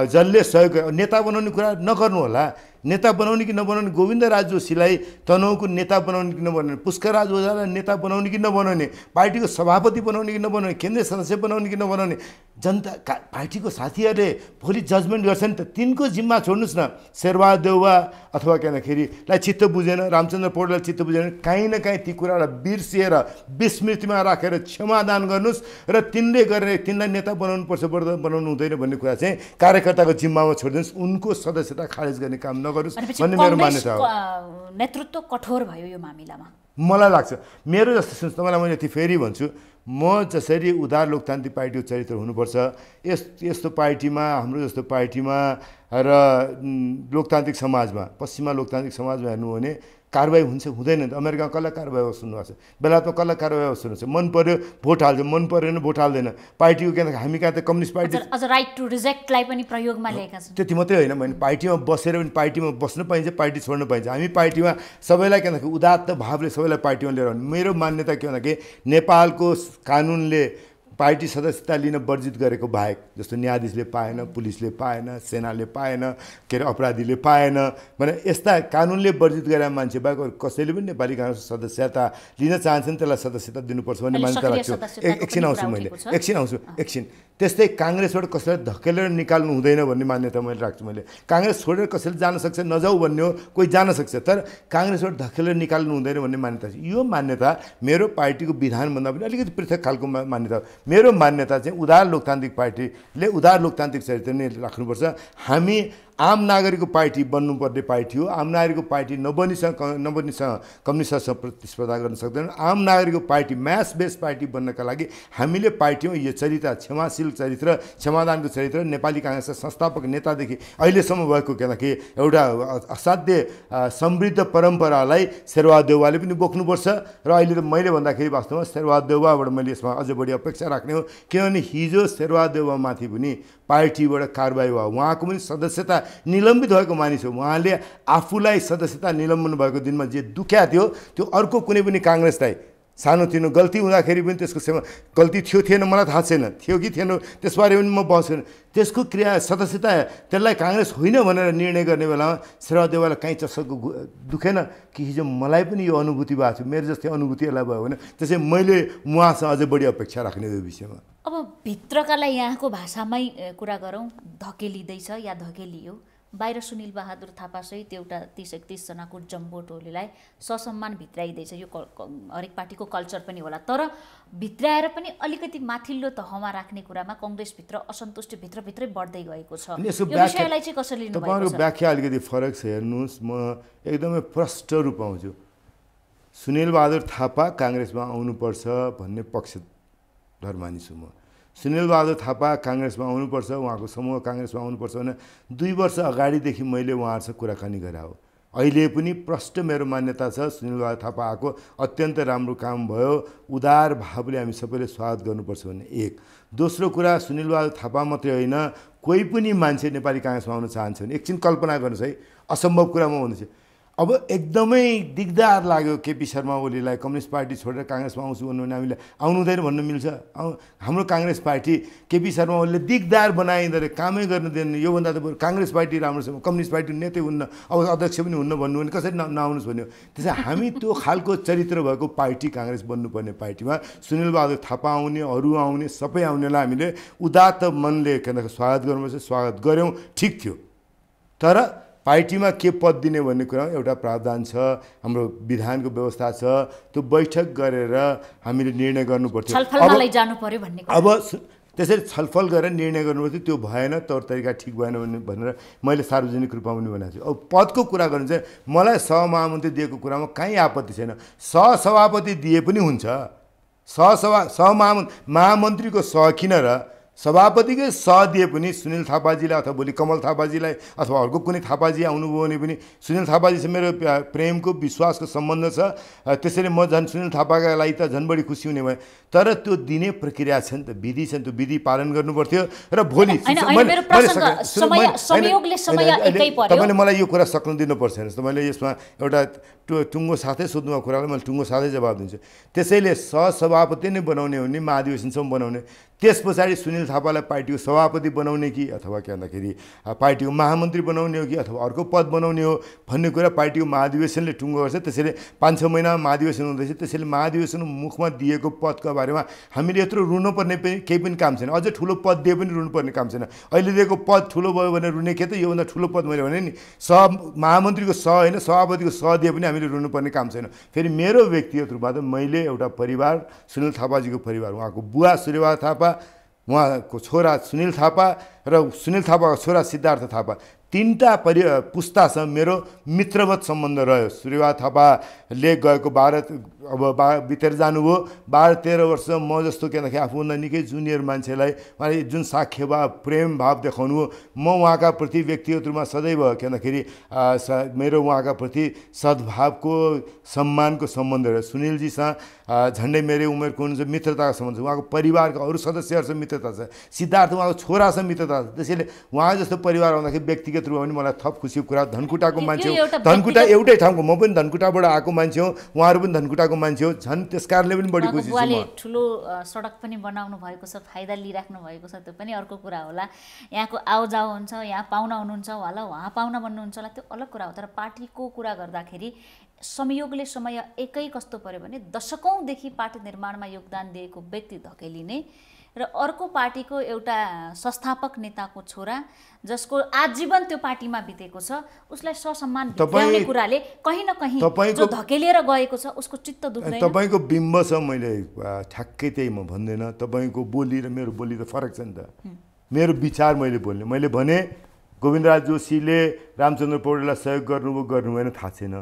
जसले सहयोग नेता बनाउने कुरा नगर्नु होला, नेता बनाउने कि नबनाउने, गोविन्दराज जोशीलाई तनहुँको नेता बनाउने कि नबनाउने, पुष्करराज ओझालाई नेता बनाउने कि नबनाउने, पार्टीको सभापति बनाउने कि नबनाउने, केन्द्रीय सदस्य बनाउने कि नबनाउने, जनता पार्टीको साथीहरूले भोलि जजमेन्ट गर्छन् त तिनको जिम्मा छोड्नुहोस् न। शेरबहादुर देउवा अथवा के भन्दाखेरिलाई चित्त बुझेन, रामचन्द्र पौडेललाई चित्त बुझेन, काहीँ न काहीँ ती कुरालाई बिर्सिएर विस्मृतिमा राखेर क्षमादान गर्नुहोस् र तिनलाई नेता बनाउनुपर्छ बनाउनु हुँदैन भन्ने कुरा चाहिँ कार्यकर्ताको जिम्मामा छोडिदिनुहोस्, उनको सदस्यता खारेज गर्ने काम नगरोस् भन्ने मेरो मान्यता हो। नेतृत्व कठोर भयो यो मामिलामा मलाई लाग्छ। मेरो जस्तो सुन्नु, तपाईँलाई मैले यति फेरि भन्छु, म जसरी उदार लोकतान्त्रिक पार्टीको चरित्र हुनुपर्छ यस्तो पार्टीमा, हाम्रो जस्तो पार्टीमा र लोकतान्त्रिक समाजमा, पश्चिमा लोकतान्त्रिक समाजमा हेर्नु हो भने कारबाही हुन्छ हुँदैन। अमेरिकामा कसलाई कारबाही सुन्नुभएको छ, बेलायतमा कसलाई कारबाही सुन्नुहुन्छ, मन पर्यो भोट हाल्छ, मन परेन भोट हाल्दैन। पार्टीको के हामी कहाँ त कम्युनिस्ट पार्टी अझ राइट टु रिजेक्टलाई पनि प्रयोगमा ल्याएका छन्। त्यति मात्रै होइन, मैले पार्टीमा बसेर पनि पार्टीमा बस्न पाइन्छ, पार्टी छोड्न पाइन्छ। हामी पार्टीमा सबैलाई के भन्दाखेरि उदात्त भावले सबैलाई पार्टीमा लिएर आउने। मेरो मान्यता के भन्दाखेरि नेपालको कानुनले पार्टी सदस्यता लिन वर्जित गरेको बाहेक, जस्तो न्यायाधीशले पाएन, पुलिसले पाएन, सेनाले पाएन, के अरे अपराधीले पाएन भने यस्ता कानुनले वर्जित गरेका मान्छे बाहेक कसैले पनि नेपाली काङ्ग्रेसको सदस्यता लिन चाहन्छन् त्यसलाई सदस्यता दिनुपर्छ भन्ने मान्यता राख्छु। एकछिन आउँछु। त्यस्तै काङ्ग्रेसबाट कसैलाई धकेलेर निकाल्नु हुँदैन भन्ने मान्यता मैले राख्छु। मैले काङ्ग्रेस छोडेर कसैले जान सक्छ, नजाऊ भन्ने हो, कोही जान सक्छ, तर काङ्ग्रेसबाट धकेलेर निकाल्नु हुँदैन भन्ने मान्यता छ। यो मान्यता मेरो पार्टीको विधानभन्दा पनि अलिकति पृथक खालको मान्यता। मेरो मान्यता चाहिँ उदार लोकतान्त्रिक पार्टीले उदार लोकतान्त्रिक चरित्र नै राख्नुपर्छ। हामी आम नागरिकको पार्टी बन्नुपर्ने पार्टी हो। आम नागरिकको पार्टी नबनिसँग कम्युनिस्टसँग प्रतिस्पर्धा गर्न सक्दैन। आम नागरिकको पार्टी म्यास बेस पार्टी बन्नका लागि हामीले पार्टीमा यो चरित्र, क्षमाशील चरित्र, क्षमादानको चरित्र, नेपाली काङ्ग्रेसका संस्थापक नेतादेखि अहिलेसम्म भएको कि एउटा असाध्य समृद्ध परम्परालाई शेरबहादुर देउवाले पनि बोक्नुपर्छ। र अहिले त मैले भन्दाखेरि वास्तवमा शेरबहादुर देउवाबाट मैले यसमा अझ बढी अपेक्षा राख्ने हो, किनभने हिजो शेरबहादुर देउवामाथि पनि पार्टीबाट कारबाही भयो। उहाँको पनि सदस्यता निलम्बित भएको मानिस हो। उहाँले आफूलाई सदस्यता निलम्बन भएको दिनमा जे दुख्या थियो त्यो अर्को कुनै पनि काङ्ग्रेसलाई सानोतिनो गल्ती हुँदाखेरि पनि त्यसको गल्ती थियो थिएन मलाई थाहा छैन, थियो कि थिएन त्यसबारे पनि म बहस गरेँ। त्यसको क्रिया सदस्यता त्यसलाई काङ्ग्रेस होइन भनेर निर्णय गर्ने बेलामा शेरबहादुर देउवालाई कहीँ चस्सको दुखेन कि हिजो मलाई पनि यो अनुभूति भएको छ, मेरो जस्तै अनुभूति यसलाई भयो भने त्यसै मैले उहाँसँग अझै बढी अपेक्षा राख्ने यो विषयमा। अब भित्रकालाई यहाँको भाषामै कुरा गरौँ, धकेलिँदैछ या धकेलियो। बाहिर सुनिल बहादुर थापासहित एउटा 30-31 जनाको जम्बो टोलीलाई ससम्मान भित्राइदिएछ। यो हरेक पार्टीको कल्चर पनि होला, तर भित्राएर पनि अलिकति माथिल्लो तहमा राख्ने कुरामा कङ्ग्रेसभित्र असन्तुष्टि भित्रभित्रै बढ्दै गएको छ। यो विषयलाई चाहिँ कसरी लिनु भएको छ? तपाईँको व्याख्या अलिकति फरक छ। हेर्नुहोस्, म एकदमै प्रष्ट रूप आउँछु। सुनिल बहादुर थापा काङ्ग्रेसमा आउनुपर्छ भन्ने पक्षधर मानिस हुँ म। सुनिल बहादुर थापा काङ्ग्रेसमा आउनुपर्छ, उहाँको समूह काङ्ग्रेसमा आउनुपर्छ भने 2 वर्ष अगाडिदेखि मैले उहाँहरूसँग कुराकानी गरेँ हो। अहिले पनि प्रष्ट मेरो मान्यता छ सुनिल बहादुर थापा आएको अत्यन्त राम्रो काम भयो, उदार भावले हामी सबैले स्वागत गर्नुपर्छ भन्ने एक। दोस्रो कुरा, सुनिल बहादुर थापा मात्रै होइन, कोही पनि मान्छे नेपाली काङ्ग्रेसमा आउन चाहन्छ भने एकछिन कल्पना गर्नुहोस् है, असम्भव कुरामा हुनुहुन्छ। अब एकदमै दिगदार लाग्यो केपी शर्मा ओलीलाई कम्युनिस्ट पार्टी छोडेर काङ्ग्रेसमा आउँछु भन्नु भने हामीले आउनु हुँदैन भन्न मिल्छ? हाम्रो काङ्ग्रेस पार्टी केपी शर्मा ओलीले दिगदार बनाइदिएर कामै गर्न दिएन। योभन्दा त काङ्ग्रेस पार्टी राम्रो छ, कम्युनिस्ट पार्टी नेतै हुन्न, अब अध्यक्ष पनि हुन्न भन्नु भने कसरी नआउनुहोस् भन्यो। त्यसै हामी त्यो खालको चरित्र भएको पार्टी काङ्ग्रेस बन्नुपर्ने पार्टीमा सुनिल बहादुर थापा आउने, अरू आउने, सबै आउनेलाई हामीले उदात्त मनले स्वागत गर्नुपर्छ। स्वागत गऱ्यौँ, ठिक थियो, तर पार्टीमा के पद दिने भन्ने कुरा एउटा प्रावधान छ, हाम्रो विधानको व्यवस्था छ। त्यो बैठक गरेर हामीले निर्णय गर्नुपर्थ्यो। अब त्यसरी छलफल गरेर निर्णय गर्नुपर्थ्यो, त्यो भएन, तौर तरिका ठिक भएन भनेर मैले सार्वजनिक रूपमा पनि भनेको छु। अब पदको कुरा गर्नु चाहिँ मलाई सहमहामन्त्री दिएको कुरामा कहीँ आपत्ति छैन, सहसभापति दिए पनि हुन्छ। महामन्त्रीको सह किन र सभापतिकै सह दिए पनि सुनिल थापाजीलाई अथवा भोलि कमल थापाजीलाई अथवा अर्को कुनै थापाजी आउनुभयो भने पनि सुनिल थापाजीसँग मेरो प्रेमको विश्वासको सम्बन्ध छ। त्यसैले म झन् सुनिल थापाका लागि त झन् बढी खुसी हुने भएँ। तर त्यो दिने प्रक्रिया छ नि त, विधि छ नि, त्यो विधि पालन गर्नुपर्थ्यो। र भोलि तपाईँले मलाई यो कुरा सक्नु दिनुपर्छ। तपाईँले यसमा एउटा टुङ्गो साथै सोध्नुभएको कुरालाई मैले टुङ्गो साथै जवाब दिन्छु। त्यसैले सहसभापति नै बनाउने हो नि, महाधिवेशनसम्म बनाउने, त्यस पछाडि सुनिल थापालाई पार्टीको सभापति बनाउने कि अथवा के भन्दाखेरि पार्टीको महामन्त्री बनाउने हो कि अथवा अर्को पद बनाउने हो भन्ने कुरा पार्टीको महाधिवेशनले टुङ्गो गर्छ। त्यसैले 5-6 महिनामा महाधिवेशन हुँदैछ। त्यसैले महाधिवेशन मुखमा दिएको पदको बारेमा हामीले यत्रो रुनुपर्ने पनि केही पनि काम छैन। अझ ठुलो पद दिए पनि रुनुपर्ने काम छैन। अहिले दिएको पद ठुलो भयो भने रुने के त, योभन्दा ठुलो पद मैले भने नि महामन्त्रीको सह होइन, सभापतिको सह दिए पनि हामीले रुनुपर्ने काम छैन। फेरि मेरो व्यक्तिगत रूपमा त मैले एउटा परिवार, सुनिल थापाजीको परिवार, उहाँको बुवा सूर्यबहादुर थापा, उहाँको छोरा सुनिल थापा र सुनिल थापाको छोरा सिद्धार्थ थापा, 3टा पुस्तासँग मेरो मित्रवत सम्बन्ध रह्यो। सूर्यबहादुर थापाले गएको बितेर जानुभयो 12-13 वर्ष। म जस्तो के भन्दाखेरि आफूभन्दा निकै जुनियर मान्छेलाई उहाँले जुन साख्यभाव, प्रेम भाव देखाउनु हो, म उहाँका प्रति व्यक्तिगत रूपमा सदैव के भन्दाखेरि मेरो उहाँका प्रति सद्भावको, सम्मानको सम्बन्ध रह्यो। सुनिलजीसँग झन्डै मेरो उमेरको हुनुहुन्छ, मित्रताको सम्बन्ध छ। उहाँको परिवारका अरू सदस्यहरूसँग मित्रता छ। सिद्धार्थ उहाँको छोरासँग मित्रता क्षमता छ। त्यसैले उहाँ जस्तो परिवार आउँदाखेरि व्यक्तिगत रूपमा पनि मलाई थप खुसीको कुरा, धनकुटाको मान्छे हो, धनकुटा एउटै ठाउँको, म पनि धनकुटाबाट आएको मान्छे हो, उहाँहरू पनि धनकुटाको मान्छे हो, झन् त्यस कारणले पनि बढी खुसी छु म। ठुलो सडक पनि बनाउनु भएको छ, फाइदा लिइराख्नु भएको छ, त्यो पनि अर्को कुरा होला। यहाँको आउजाउ हुन्छ, यहाँ पाहुना हुनुहुन्छ होला, उहाँ पाहुना बन्नुहुन्छ होला, त्यो अलग कुरा हो। तर पार्टीको कुरा गर्दाखेरि संयोगले समय एकै कस्तो पर्यो भने दशकौँदेखि पार्टी निर्माणमा योगदान दिएको व्यक्ति धकेलिने र अर्को पार्टीको एउटा संस्थापक नेताको छोरा जसको आजीवन त्यो पार्टीमा बितेको छ उसलाई ससम्मान भित्र्याउने कुराले कहीँ न कहीँ जो धकेलिएर गएको छ उसको चित्त दुख्दैन। तपाईँको बिम्ब छ, मैले ठ्याक्कै त्यही म भन्दैन। तपाईँको बोली र मेरो बोली त फरक छ नि त। मेरो विचार मैले बोल्ने, मैले भने गोविन्दराज जोशीले रामचन्द्र पौडेललाई सहयोग गर्नुभयो गर्नु भएन थाहा छैन,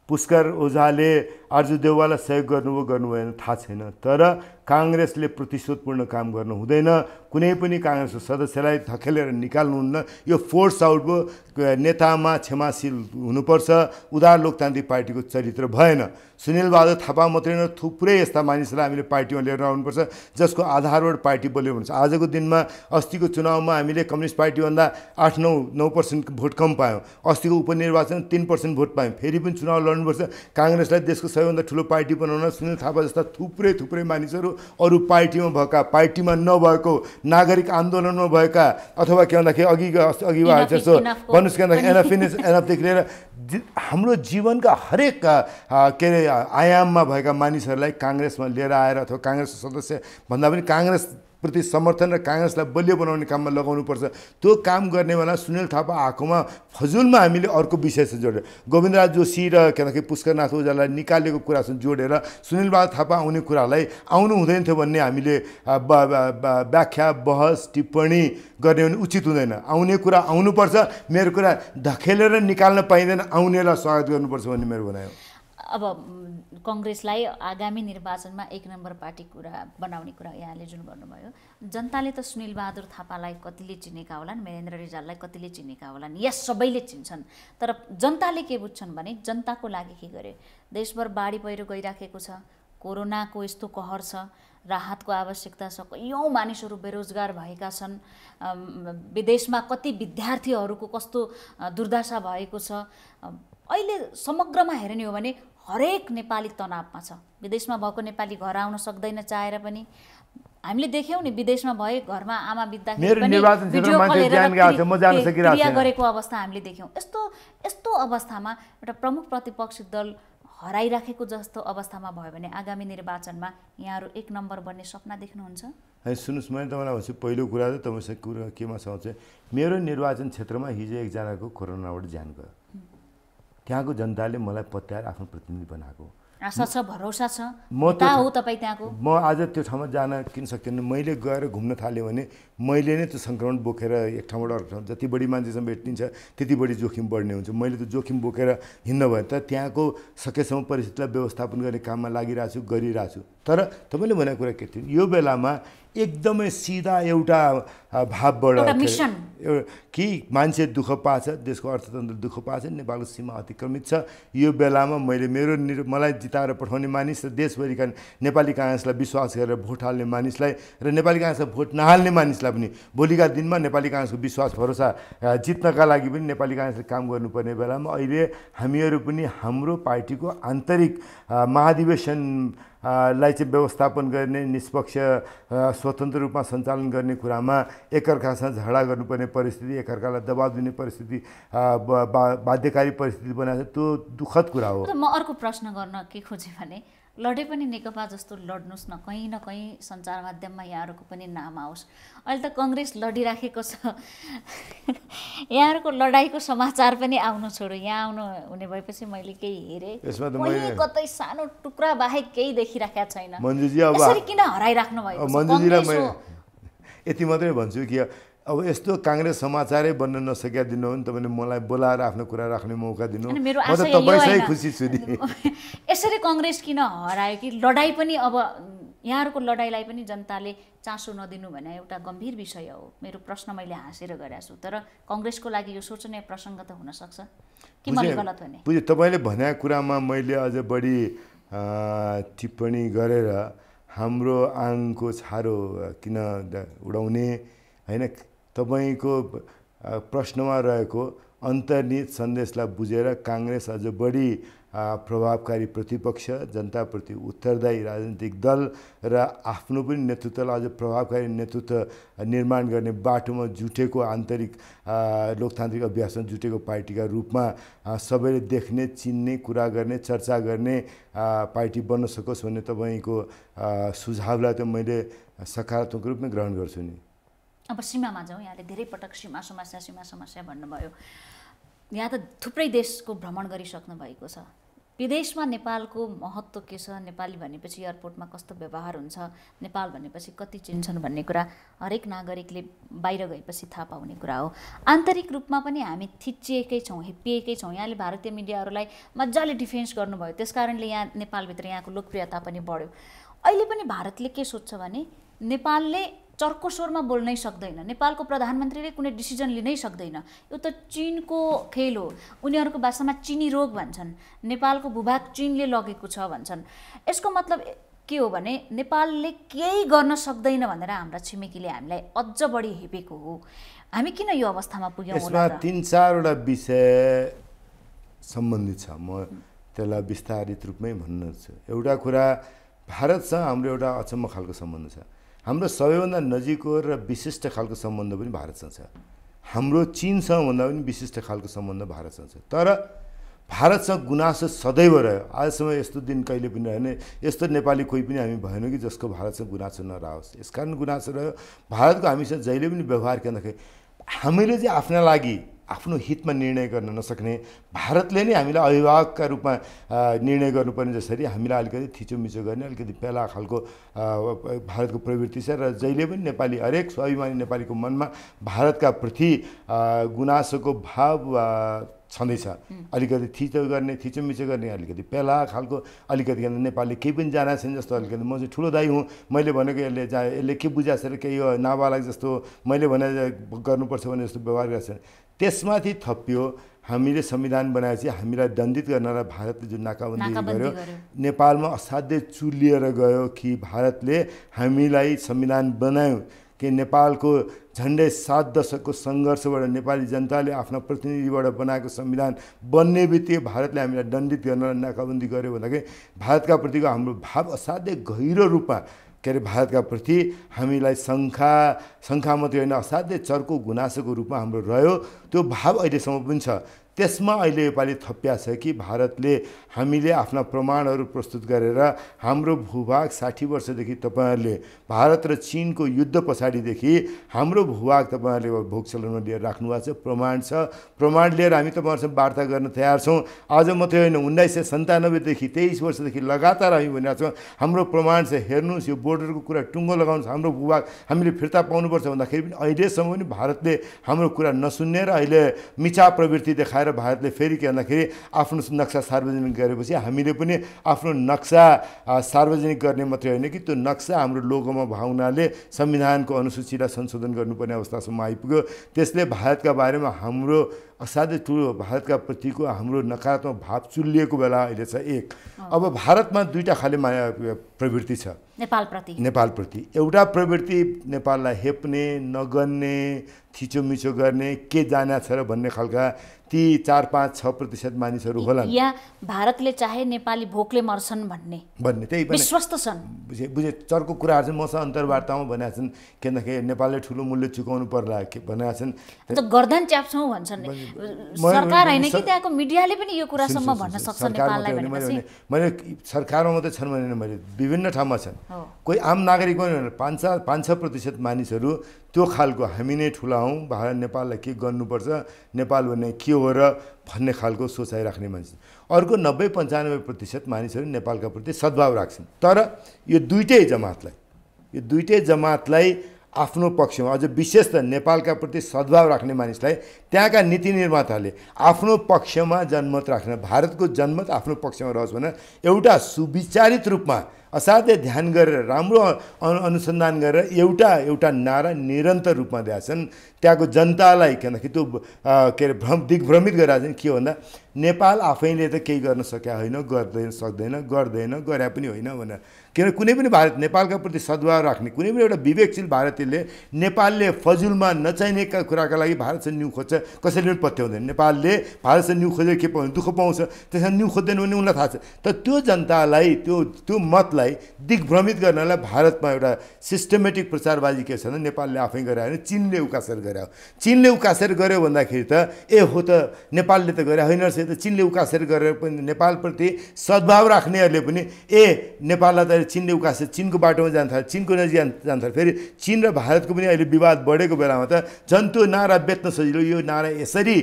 पुष्कर ओझाले आर्जु देउवालाई सहयोग गर्नुभयो गर्नु भएन थाहा छैन, तर काङ्ग्रेसले प्रतिशोधपूर्ण काम गर्नु हुँदैन। कुनै पनि काङ्ग्रेसको सदस्यलाई धकेलेर निकाल्नुहुन्न। यो फोर्स आउट भयो। नेतामा क्षमाशील हुनुपर्छ। उदार लोकतान्त्रिक पार्टीको चरित्र भएन। सुनिल बहादुर थापा मात्रै न, थुप्रै यस्ता मानिसलाई हामीले पार्टीमा लिएर आउनुपर्छ जसको आधारबाट पार्टी बलियो हुन्छ। आजको दिनमा अस्तिको चुनावमा हामीले कम्युनिस्ट पार्टीभन्दा 8-9% भोट कम पायौँ। अस्तिको उपनिर्वाचन 3% भोट पायौँ। फेरि पनि चुनाव लड्नुपर्छ। काङ्ग्रेसलाई देशको सबैभन्दा ठुलो पार्टी बनाउन सुनिल थापा जस्ता थुप्रै मानिसहरू अरू पार्टीमा भएका, पार्टीमा नभएको, नागरिक आन्दोलनमा भएका, अथवा के भन्दाखेरि अघि जस्तो भन्नुहोस् के भन्दाखेरि एनएफदेखि लिएर हाम्रो जीवनका हरेक के अरे आयाममा भएका मानिसहरूलाई काङ्ग्रेसमा लिएर आएर अथवा काङ्ग्रेसको सदस्य भन्दा पनि काङ्ग्रेस प्रति समर्थन र काङ्ग्रेसलाई बलियो बनाउने काममा लगाउनुपर्छ। त्यो काम गर्ने बेला सुनिल थापा आएकोमा फजुलमा हामीले अर्को विषयसँग जोडेर गोविन्दराज जोशी र के भन्दाखेरि पुष्करनाथ ओझालाई निकालेको कुरासँग जोडेर सुनिल बहादुर थापा आउने कुरालाई आउनु हुँदैन थियो भन्ने हामीले व्याख्या, बहस, टिप्पणी गर्ने भने उचित हुँदैन। आउने कुरा आउनुपर्छ। मेरो कुरा धकेलेर निकाल्न पाइँदैन, आउनेलाई स्वागत गर्नुपर्छ भन्ने मेरो भनाइ हो। अब कङ्ग्रेसलाई आगामी निर्वाचनमा 1 नम्बर पार्टी कुरा बनाउने कुरा यहाँले जुन गर्नुभयो, जनताले त सुनिल बहादुर थापालाई कतिले चिनेका होलान्, महेन्द्र रिजाललाई कतिले चिनेका होलान्, या सबैले चिन्छन्। तर जनताले के बुझ्छन् भने जनताको लागि के गरे। देशभर बाढी पहिरो गइराखेको छ, कोरोनाको यस्तो कहर छ, राहतको आवश्यकता छ, कयौँ मानिसहरू बेरोजगार भएका छन्, विदेशमा कति विद्यार्थीहरूको कस्तो दुर्दशा भएको छ। अहिले समग्रमा हेर्ने हो भने हरेक नेपाली तनावमा छ। विदेशमा भएको नेपाली घर आउन सक्दैन चाहेर पनि। हामीले देख्यौँ नि, विदेशमा भए घरमा आमा बित्दाखेरि पनि भिडियो कल हेरेर क्रिया गरेको अवस्था हामीले देख्यौँ। यस्तो अवस्थामा एउटा प्रमुख प्रतिपक्षी दल हराइराखेको जस्तो अवस्थामा भयो भने आगामी निर्वाचनमा यहाँहरू 1 नम्बर बन्ने सपना देख्नुहुन्छ? सुन्नुहोस्, मैले तपाईँलाई भन्छु, पहिलो कुरा त तपाईँसँग कुरा केमा छ चाहिँ मेरो निर्वाचन क्षेत्रमा हिजो एकजनाको कोरोनाबाट ज्यान गयो। त्यहाँको जनताले मलाई पत्याएर आफ्नो प्रतिनिधि बनाएको। आशा छ, भरोसा छ, नेता हो तपाईँ त्यहाँको। म आज त्यो ठाउँमा जान किन सक्दिनँ। मैले गएर घुम्न थालेँ भने मैले नै त्यो सङ्क्रमण बोकेर एक ठाउँबाट अर्को ठाउँ जति बढी मान्छेसँग भेटिन्छ त्यति बढी जोखिम बढ्ने हुन्छ। मैले त्यो जोखिम बोकेर हिँड्न भयो त त्यहाँको सकेसम्म परिस्थितिलाई व्यवस्थापन गर्ने काममा लागिरहेको छु, गरिरहेको छु। तर तपाईँले भनेको कुरा के थियो, यो बेलामा एकदमै सिधा एउटा भावबाट कि मान्छे दुःख पाछ, देशको अर्थतन्त्र दुःख पाछ, नेपालको सीमा अतिक्रमित छ। यो बेलामा मैले मलाई जिताएर पठाउने मानिस र देशभरिका नेपाली काङ्ग्रेसलाई विश्वास गरेर भोट हाल्ने मानिसलाई र नेपाली काङ्ग्रेसलाई भोट नहाल्ने मानिसलाई पनि भोलिका दिनमा नेपाली काङ्ग्रेसको विश्वास भरोसा जित्नका लागि पनि नेपाली काङ्ग्रेसले काम गर्नुपर्ने बेलामा अहिले हामीहरू पनि हाम्रो पार्टीको आन्तरिक महाधिवेशन लाई चाहिँ व्यवस्थापन गर्ने, निष्पक्ष स्वतन्त्र रूपमा सञ्चालन गर्ने कुरामा एकअर्कासँग झगडा गर्नुपर्ने परिस्थिति, एकअर्कालाई दबाब दिने परिस्थिति, बाध्यकारी परिस्थिति बनाएको छ। त्यो दुःखद कुरा हो। म अर्को प्रश्न गर्न के खोजेँ भने लडे पनि नेकपा जस्तो लड्नुहोस् न, कहीँ न कहीँ सञ्चार माध्यममा यहाँहरूको पनि नाम आओस्। अहिले त कङ्ग्रेस लडिराखेको छ, यहाँहरूको लडाइँको समाचार पनि आउनु छोड्यो। यहाँ आउनु हुने भएपछि मैले केही हेरेँ, कहीँ कतै सानो टुक्रा बाहेक केही देखिराखेको छैन। यसरी किन हराइराख्नु भएको? मन्जुजीलाई म यति मात्रै भन्छु कि अब यस्तो काङ्ग्रेस समाचारै बन्न नसकेका दिनु हो नि तपाईँले मलाई बोलाएर आफ्नो कुरा राख्ने मौका दिनु, म त तपाईँसँगै खुसी छु नि। यसरी कङ्ग्रेस किन हरायो कि लडाइँ पनि अब यहाँहरूको लडाइँलाई पनि जनताले चासो नदिनु भने एउटा गम्भीर विषय हो। मेरो प्रश्न मैले हाँसेर गरेको छु, तर कङ्ग्रेसको लागि यो सोचनीय प्रसङ्ग त हुनसक्छ कि मैले गलत भने? बुझेँ, तपाईँले भनेको कुरामा मैले अझ बढी टिप्पणी गरेर हाम्रो आङको छारो किन उडाउने होइन। तपाईँको प्रश्नमा रहेको अन्तर्निहित सन्देशलाई बुझेर काङ्ग्रेस अझ बढी प्रभावकारी प्रतिपक्ष, जनताप्रति उत्तरदायी राजनीतिक दल र आफ्नो पनि नेतृत्वलाई अझ प्रभावकारी नेतृत्व निर्माण गर्ने बाटोमा जुटेको, आन्तरिक लोकतान्त्रिक अभ्यासमा जुटेको पार्टीका रूपमा सबैले देख्ने, चिन्ने, कुरा गर्ने, चर्चा गर्ने पार्टी बन्न सकोस् भन्ने तपाईँको सुझावलाई त मैले सकारात्मक रूपमा ग्रहण गर्छु नि। अब सीमामा जाउँ। यहाँले धेरै पटक सीमा समस्या भन्नुभयो। यहाँ त थुप्रै देशको भ्रमण गरिसक्नु भएको छ। विदेशमा नेपालको महत्त्व के छ, नेपाली भनेपछि एयरपोर्टमा कस्तो व्यवहार हुन्छ, नेपाल भनेपछि कति चिन्छन् भन्ने कुरा हरेक नागरिकले बाहिर गएपछि थाहा पाउने कुरा हो। आन्तरिक रूपमा पनि हामी थिचिएकै छौँ, हेप्पिएकै छौँ। यहाँले भारतीय मिडियाहरूलाई मजाले डिफेन्स गर्नुभयो, त्यस कारणले यहाँ नेपालभित्र यहाँको लोकप्रियता पनि बढ्यो। अहिले पनि भारतले के सोध्छ भने नेपालले चर्को स्वरमा बोल्नै सक्दैन, नेपालको प्रधानमन्त्रीले कुनै डिसिजन लिनै सक्दैन, यो त चीनको खेल हो। उनीहरूको भाषामा चिनी रोग भन्छन्, नेपालको भूभाग चीनले लगेको छ भन्छन्। यसको मतलब के हो भने नेपालले केही गर्न सक्दैन भनेर हाम्रा छिमेकीले हामीलाई अझ बढी हेपेको हो। हामी किन यो अवस्थामा पुग्यौँ? यसमा 3-4वटा विषय सम्बन्धित छ, म त्यसलाई विस्तारित रूपमै भन्छु। एउटा कुरा, भारतसँग हाम्रो एउटा अचम्म खालको सम्बन्ध छ। हाम्रो सबैभन्दा नजिकको र विशिष्ट खालको सम्बन्ध पनि भारतसँग छ। हाम्रो चीनसँग भन्दा पनि विशिष्ट खालको सम्बन्ध भारतसँग छ। तर भारतसँग गुनासो सदैव रह्यो। आजसम्म यस्तो दिन कहिले पनि रहेन, यस्तो नेपाली कोही पनि हामी भएनौँ कि जसको भारतसँग गुनासो नरहोस्। यसकारण गुनासो रह्यो। भारतको हामीसँग जहिले पनि व्यवहार गर्दाखेरि हामीले चाहिँ आफ्ना लागि आफ्नो हितमा निर्णय गर्न नसक्ने, भारतले नै हामीलाई अभिभावकका रूपमा निर्णय गर्नुपर्ने जसरी हामीलाई अलिकति थिचोमिचो गर्ने, अलिकति पेला खालको भारतको प्रवृत्ति छ। र जहिले पनि नेपाली, हरेक स्वाभिमानी नेपालीको मनमा भारतका प्रति गुनासोको भाव छँदैछ। अलिकति थिचोमिचो गर्ने, अलिकति पेला खालको, अलिकति नेपालले केही पनि जाना छैन जस्तो, अलिकति म चाहिँ ठुलो दाइ हुँ, मैले भनेको यसले के बुझाएको छ र केही नाबालक जस्तो, मैले भने गर्नुपर्छ भने जस्तो व्यवहार गर्छ। त्यसमाथि थपियो हामीले संविधान बनाएपछि हामीलाई दण्डित गर्नलाई भारतले जुन नाकाबन्दी गर्यो, नेपालमा असाध्यै चुलिएर गयो कि भारतले हामीलाई संविधान बनायो कि नेपालको झन्डै 7 दशकको सङ्घर्षबाट नेपाली जनताले आफ्ना प्रतिनिधिबाट बनाएको संविधान बन्ने बित्तिकै भारतले हामीलाई दण्डित गर्नलाई नाकाबन्दी गर्यो भन्दाखेरि भारतका प्रतिको हाम्रो भाव असाध्यै गहिरो रूपमा भारतका प्रति हामीलाई शङ्का मात्रै होइन, असाध्यै चर्को गुनासोको रूपमा हाम्रो रह्यो। त्यो भाव अहिलेसम्म पनि छ। त्यसमा अहिले योपालि थपिया छ कि भारतले हामीले आफ्ना प्रमाणहरू प्रस्तुत गरेर हाम्रो भूभाग 60 वर्षदेखि तपाईँहरूले भारत र चीनको युद्ध पछाडिदेखि हाम्रो भूभाग तपाईँहरूले भोग चलनमा लिएर राख्नुभएको छ, प्रमाण छ। प्रमाण लिएर हामी तपाईँहरूसँग वार्ता गर्न तयार छौँ। आज मात्रै होइन, 1997देखि 23 वर्षदेखि लगातार हामी भनिरहेको छौँ हाम्रो प्रमाण छ, हेर्नुहोस् यो बोर्डरको कुरा टुङ्गो लगाउनुहोस्, हाम्रो भूभाग हामीले फिर्ता पाउनुपर्छ भन्दाखेरि पनि अहिलेसम्म पनि भारतले हाम्रो कुरा नसुन्ने र अहिले मिचा प्रवृत्ति देखाएर भारतले फेरि के भन्दाखेरि आफ्नो नक्सा सार्वजनिक गरेपछि हामीले पनि आफ्नो नक्सा सार्वजनिक गर्ने मात्रै होइन कि त्यो नक्सा हाम्रो लोगोमा भावनाले संविधानको अनुसूचीलाई संशोधन गर्नुपर्ने अवस्थासम्म आइपुग्यो। त्यसले भारतका बारेमा हाम्रो असाध्यै ठुलो भारतका प्रतिको हाम्रो नकारात्मक भाव चुलिएको बेला अहिले छ। एक, अब भारतमा दुईटा खाले प्रवृत्ति छ नेपालप्रति। एउटा प्रवृत्ति नेपाललाई हेप्ने, नगर्ने, थिचोमिचो गर्ने, के जाना छ र भन्ने खालका ती 4-5-6% मानिसहरू होलान्। या भारतले चाहे नेपाली भोकले मर्छन् भन्ने त्यही पनि विश्वस्त छन्। बुझे चर्को कुराहरू चाहिँ मसँग अन्तर्वार्तामा भनेका छन्, किनकि नेपालले ठुलो मूल्य चुकाउनु पर्ला भनेका छन्। गर्दन च्याप्छौँ भन्छन्। सरकार होइन कि त्यहाँको मिडियाले पनि यो कुरासम्म भन्न सक्छ नेपाललाई भनेपछि। मैले सरकारमा मात्रै छन् भने मैले विभिन्न ठाउँमा छन्, कोही आम नागरिक पनि 5-6% मानिसहरू त्यो खालको हामी नै ठुला हौँ, भारत नेपाललाई के गर्नुपर्छ, नेपाल भन्ने के हो र भन्ने खालको सोचाइ राख्ने मान्छे। अर्को 90-95% मानिसहरू नेपालका प्रति सद्भाव राख्छन्। तर यो दुईटै जमातलाई आफ्नो पक्षमा, अझ विशेष त नेपालका प्रति सद्भाव राख्ने मानिसलाई त्यहाँका नीति निर्माताले आफ्नो पक्षमा जनमत राख्न, भारतको जनमत आफ्नो पक्षमा रहोस् भनेर एउटा सुविचारित रूपमा असाध्यै ध्यान गरेर राम्रो अनुसन्धान गरेर एउटा नारा निरन्तर रूपमा दिएका छन्। त्यहाँको जनतालाई किनकि त्यो दिग्भ्रमित गरिरहेको छन्। के भन्दा नेपाल आफैले त केही गर्न सकेका होइन, गर्दैन, सक्दैन, गर्दैन, गरे पनि होइन भनेर किन कुनै पनि नेपालका प्रति सद्भाव राख्ने कुनै पनि एउटा विवेकशील भारतीयले नेपालले फजुलमा नचाहिने कुराका लागि भारतसँग न्यु खोज्छ कसैले पनि पत्याउँदैन। नेपालले भारतसँग न्यु खोजेर के पाउँछ, दुःख पाउँछ, त्यसमा न्यु खोज्दैन भने उनलाई थाहा छ। तर त्यो जनतालाई त्यो मतलाई दिग्भ्रमित गर्नलाई भारतमा एउटा सिस्टमेटिक प्रचारबाजी के छ भने नेपालले आफै गरे होइन, चीनले उकासेर गरे हो। चीनले उकासेर गर्यो भन्दाखेरि त हो त नेपालले त गरे होइन रहेछ, त चीनले उकासेर गरेर पनि नेपालप्रति सद्भाव राख्नेहरूले पनि नेपाललाई त चीनले उकासेर चीनको बाटोमा जान थाल्यो, चीनको नजिक जान थाल्यो। फेरि चीन र भारतको पनि अहिले विवाद बढेको बेलामा त झन् त्यो नारा बेच्न सजिलो। यो नारा यसरी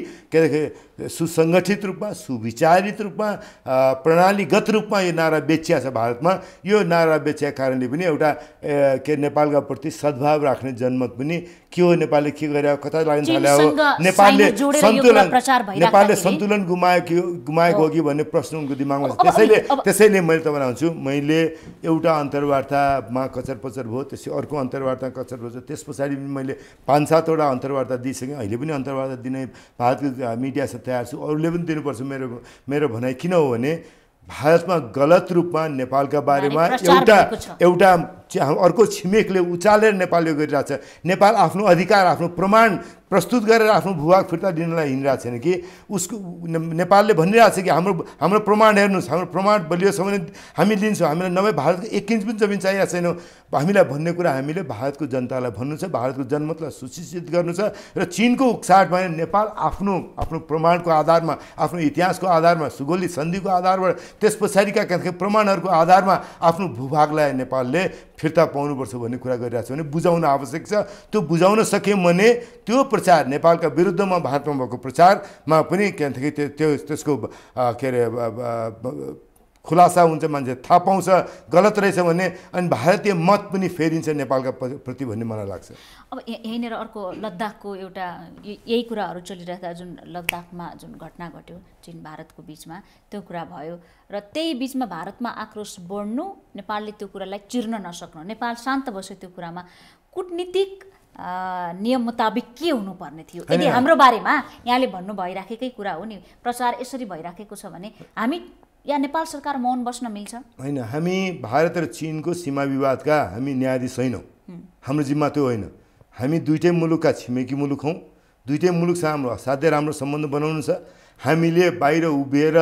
सुसङ्गठित रूपमा, सुविचारित रूपमा, प्रणालीगत रूपमा यो नारा बेचिया छ भारतमा। यो नारा बेचिया कारणले पनि एउटा नेपालका प्रति सद्भाव राख्ने जनमत पनि के हो, नेपालले के गरे, कता लाग्न थाल्यो हो, नेपालले सन्तुलन गुमाएको हो कि भन्ने प्रश्न उनको दिमागमा छ। त्यसैले मैले तपाईँलाई भन्छु, मैले एउटा अन्तर्वार्तामा कचर पचर भयो, त्यसै अर्को अन्तर्वार्ता कचर पचर, त्यस पछाडि पनि मैले 5-7वटा अन्तर्वार्ता दिइसकेँ। अहिले पनि अन्तर्वार्ता दिने भारतको मिडियासँग तयार छु, अरूले पनि दिनुपर्छ। मेरो भनाइ किन हो भने भारतमा गलत रूपमा नेपालका बारेमा एउटा अर्को छिमेकले उचालेर नेपाल यो गरिरहेछ। नेपाल आफ्नो अधिकार, आफ्नो प्रमाण प्रस्तुत गरेर आफ्नो भूभाग फिर्ता दिनलाई हिँडिरहेको छैन कि उसको नेपालले भनिरहेछ कि हाम्रो प्रमाण हेर्नुहोस्, हाम्रो प्रमाण बलियो छ भने हामी लिन्छौँ, हामीलाई नभए भारतको 1 इन्च पनि जमिन चाहिएको छैन। हामीलाई भन्ने कुरा हामीले भारतको जनतालाई भन्नु छ, भारतको जनमतलाई सुशिक्षित गर्नु छ। र चीनको उक्साहटमा नेपाल आफ्नो प्रमाणको आधारमा, आफ्नो इतिहासको आधारमा, सुगोली सन्धिको आधारबाट, त्यस पछाडिका प्रमाणहरूको आधारमा आफ्नो भूभागलाई नेपालले फिर्ता पाउनुपर्छ भन्ने कुरा गरिरहेको छ भने बुझाउन आवश्यक छ। त्यो बुझाउन सक्यौँ भने त्यो प्रचार नेपालका विरुद्धमा भारतमा भएको प्रचारमा पनि त्यसको के अरे खुलासा हुन्छ, मान्छे थाहा पाउँछ गलत रहेछ भने, अनि भारतीय मत पनि फेरिन्छ नेपालका प्रति भन्ने मलाई लाग्छ। अब यहीँनिर अर्को लद्दाखको एउटा यही कुराहरू चलिरहेका, जुन लद्दाखमा जुन घटना घट्यो चीन भारतको बिचमा, त्यो कुरा भयो र त्यही बिचमा भारतमा आक्रोश बढ्नु, नेपालले त्यो कुरालाई चिर्न नसक्नु, नेपाल शान्त बस्यो त्यो कुरामा। कूटनीतिक नियम मुताबिक के हुनुपर्ने थियो? यदि हाम्रो बारेमा यहाँले भन्नु भइराखेकै कुरा हो नि, प्रचार यसरी भइराखेको छ भने हामी या नेपाल सरकार मौन बस्न मिल्छ? होइन, हामी भारत र चीनको सीमा विवादका हामी न्यायाधीश होइनौँ। हाम्रो जिम्मा त्यो होइन। हामी दुईटै मुलुकका छिमेकी मुलुक हौँ, दुईटै मुलुकसँग हाम्रो असाध्यै राम्रो सम्बन्ध बनाउनु छ। हामीले बाहिर उभिएर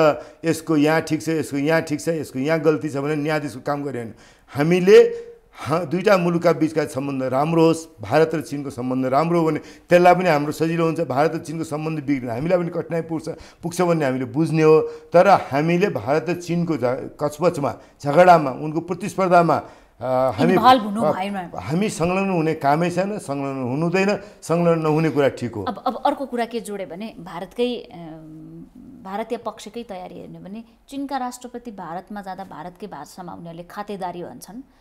यसको यहाँ ठिक छ, यसको यहाँ ठिक छ, यसको यहाँ गल्ती छ भने न्यायाधीशको काम गरेन। हामीले दुईटा मुलुकका बिचका सम्बन्ध राम्रो होस्, भारत र चीनको सम्बन्ध राम्रो हो भने त्यसलाई पनि हाम्रो सजिलो हुन्छ। भारत र चीनको सम्बन्ध बिग्रिन हामीलाई पनि कठिनाइ पुग्छ भन्ने हामीले बुझ्ने हो। तर हामीले भारत र चीनको कचपचमा, झगडामा, उनको प्रतिस्पर्धामा हामी संलग्न हुने कामै छैन, संलग्न हुनुहुँदैन, संलग्न नहुने कुरा ठिक हो। अब अर्को कुरा के जोड्यो भने भारतीय पक्षकै तयारी हेर्ने भने चीनका राष्ट्रपति भारतमा जाँदा भारतकै भाषामा उनीहरूले खातेदारी भन्छन्।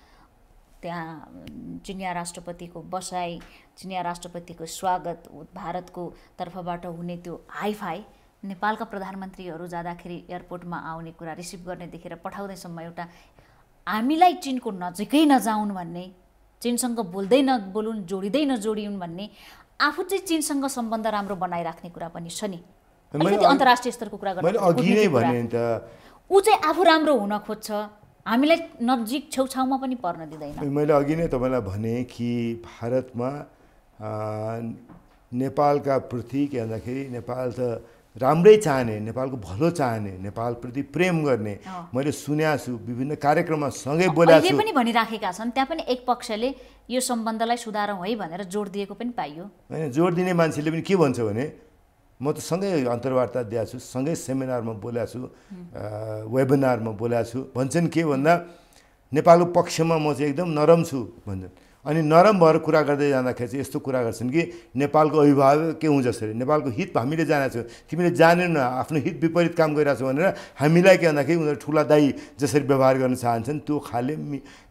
त्यहाँ चिनिया राष्ट्रपतिको बसाइ, चिनिया राष्ट्रपतिको स्वागत, भारतको तर्फबाट हुने त्यो हाइफाई, नेपालका प्रधानमन्त्रीहरू जाँदाखेरि एयरपोर्टमा आउने कुरा रिसिभ गर्ने देखेर पठाउँदैसम्म एउटा हामीलाई चिनको नजिकै नजाउन् भन्ने, चिनसँग बोल्दै नबोलुन्, जोडिँदै नजोडिउन् भन्ने, आफू चाहिँ चिनसँग सम्बन्ध राम्रो बनाइराख्ने कुरा पनि छ नि। अलिकति अन्तर्राष्ट्रिय स्तरको कुरा गर्नु, ऊ चाहिँ आफू राम्रो हुन खोज्छ, हामीलाई नजिक छेउछाउमा पनि पर्न दिँदैन। मैले अघि नै तपाईँलाई भने कि भारतमा नेपालका प्रति के भन्दाखेरि नेपाल त राम्रै चाहने, नेपालको भलो चाहने, नेपालप्रति प्रेम गर्ने मैले सुनेको छु, विभिन्न कार्यक्रममा सँगै बोलेको छु। अहिले पनि भनिराखेका छन्, त्यहाँ पनि एक पक्षले यो सम्बन्धलाई सुधारौँ है भनेर जोड दिएको पनि पाइयो। होइन, जोड दिने मान्छेले पनि के भन्छ भने म त सँगै अन्तर्वार्ता दिएको छु, सँगै सेमिनारमा बोलेको छु, वेबिनारमा बोलेको छु। भन्छन् के भन्दा नेपालको पक्षमा म चाहिँ एकदम नरम छु भन्छन्। अनि नरम भएर कुरा गर्दै जाँदाखेरि चाहिँ यस्तो कुरा गर्छन् कि नेपालको अभिभावक के हुन्छ जसरी नेपालको हित हामीले जानेको छौँ, तिमीले जानेन, आफ्नो हित विपरीत काम गरिरहेको छौ भनेर हामीलाई के भन्दाखेरि उनीहरू ठुला दाई जसरी व्यवहार गर्न चाहन्छन्। त्यो खाले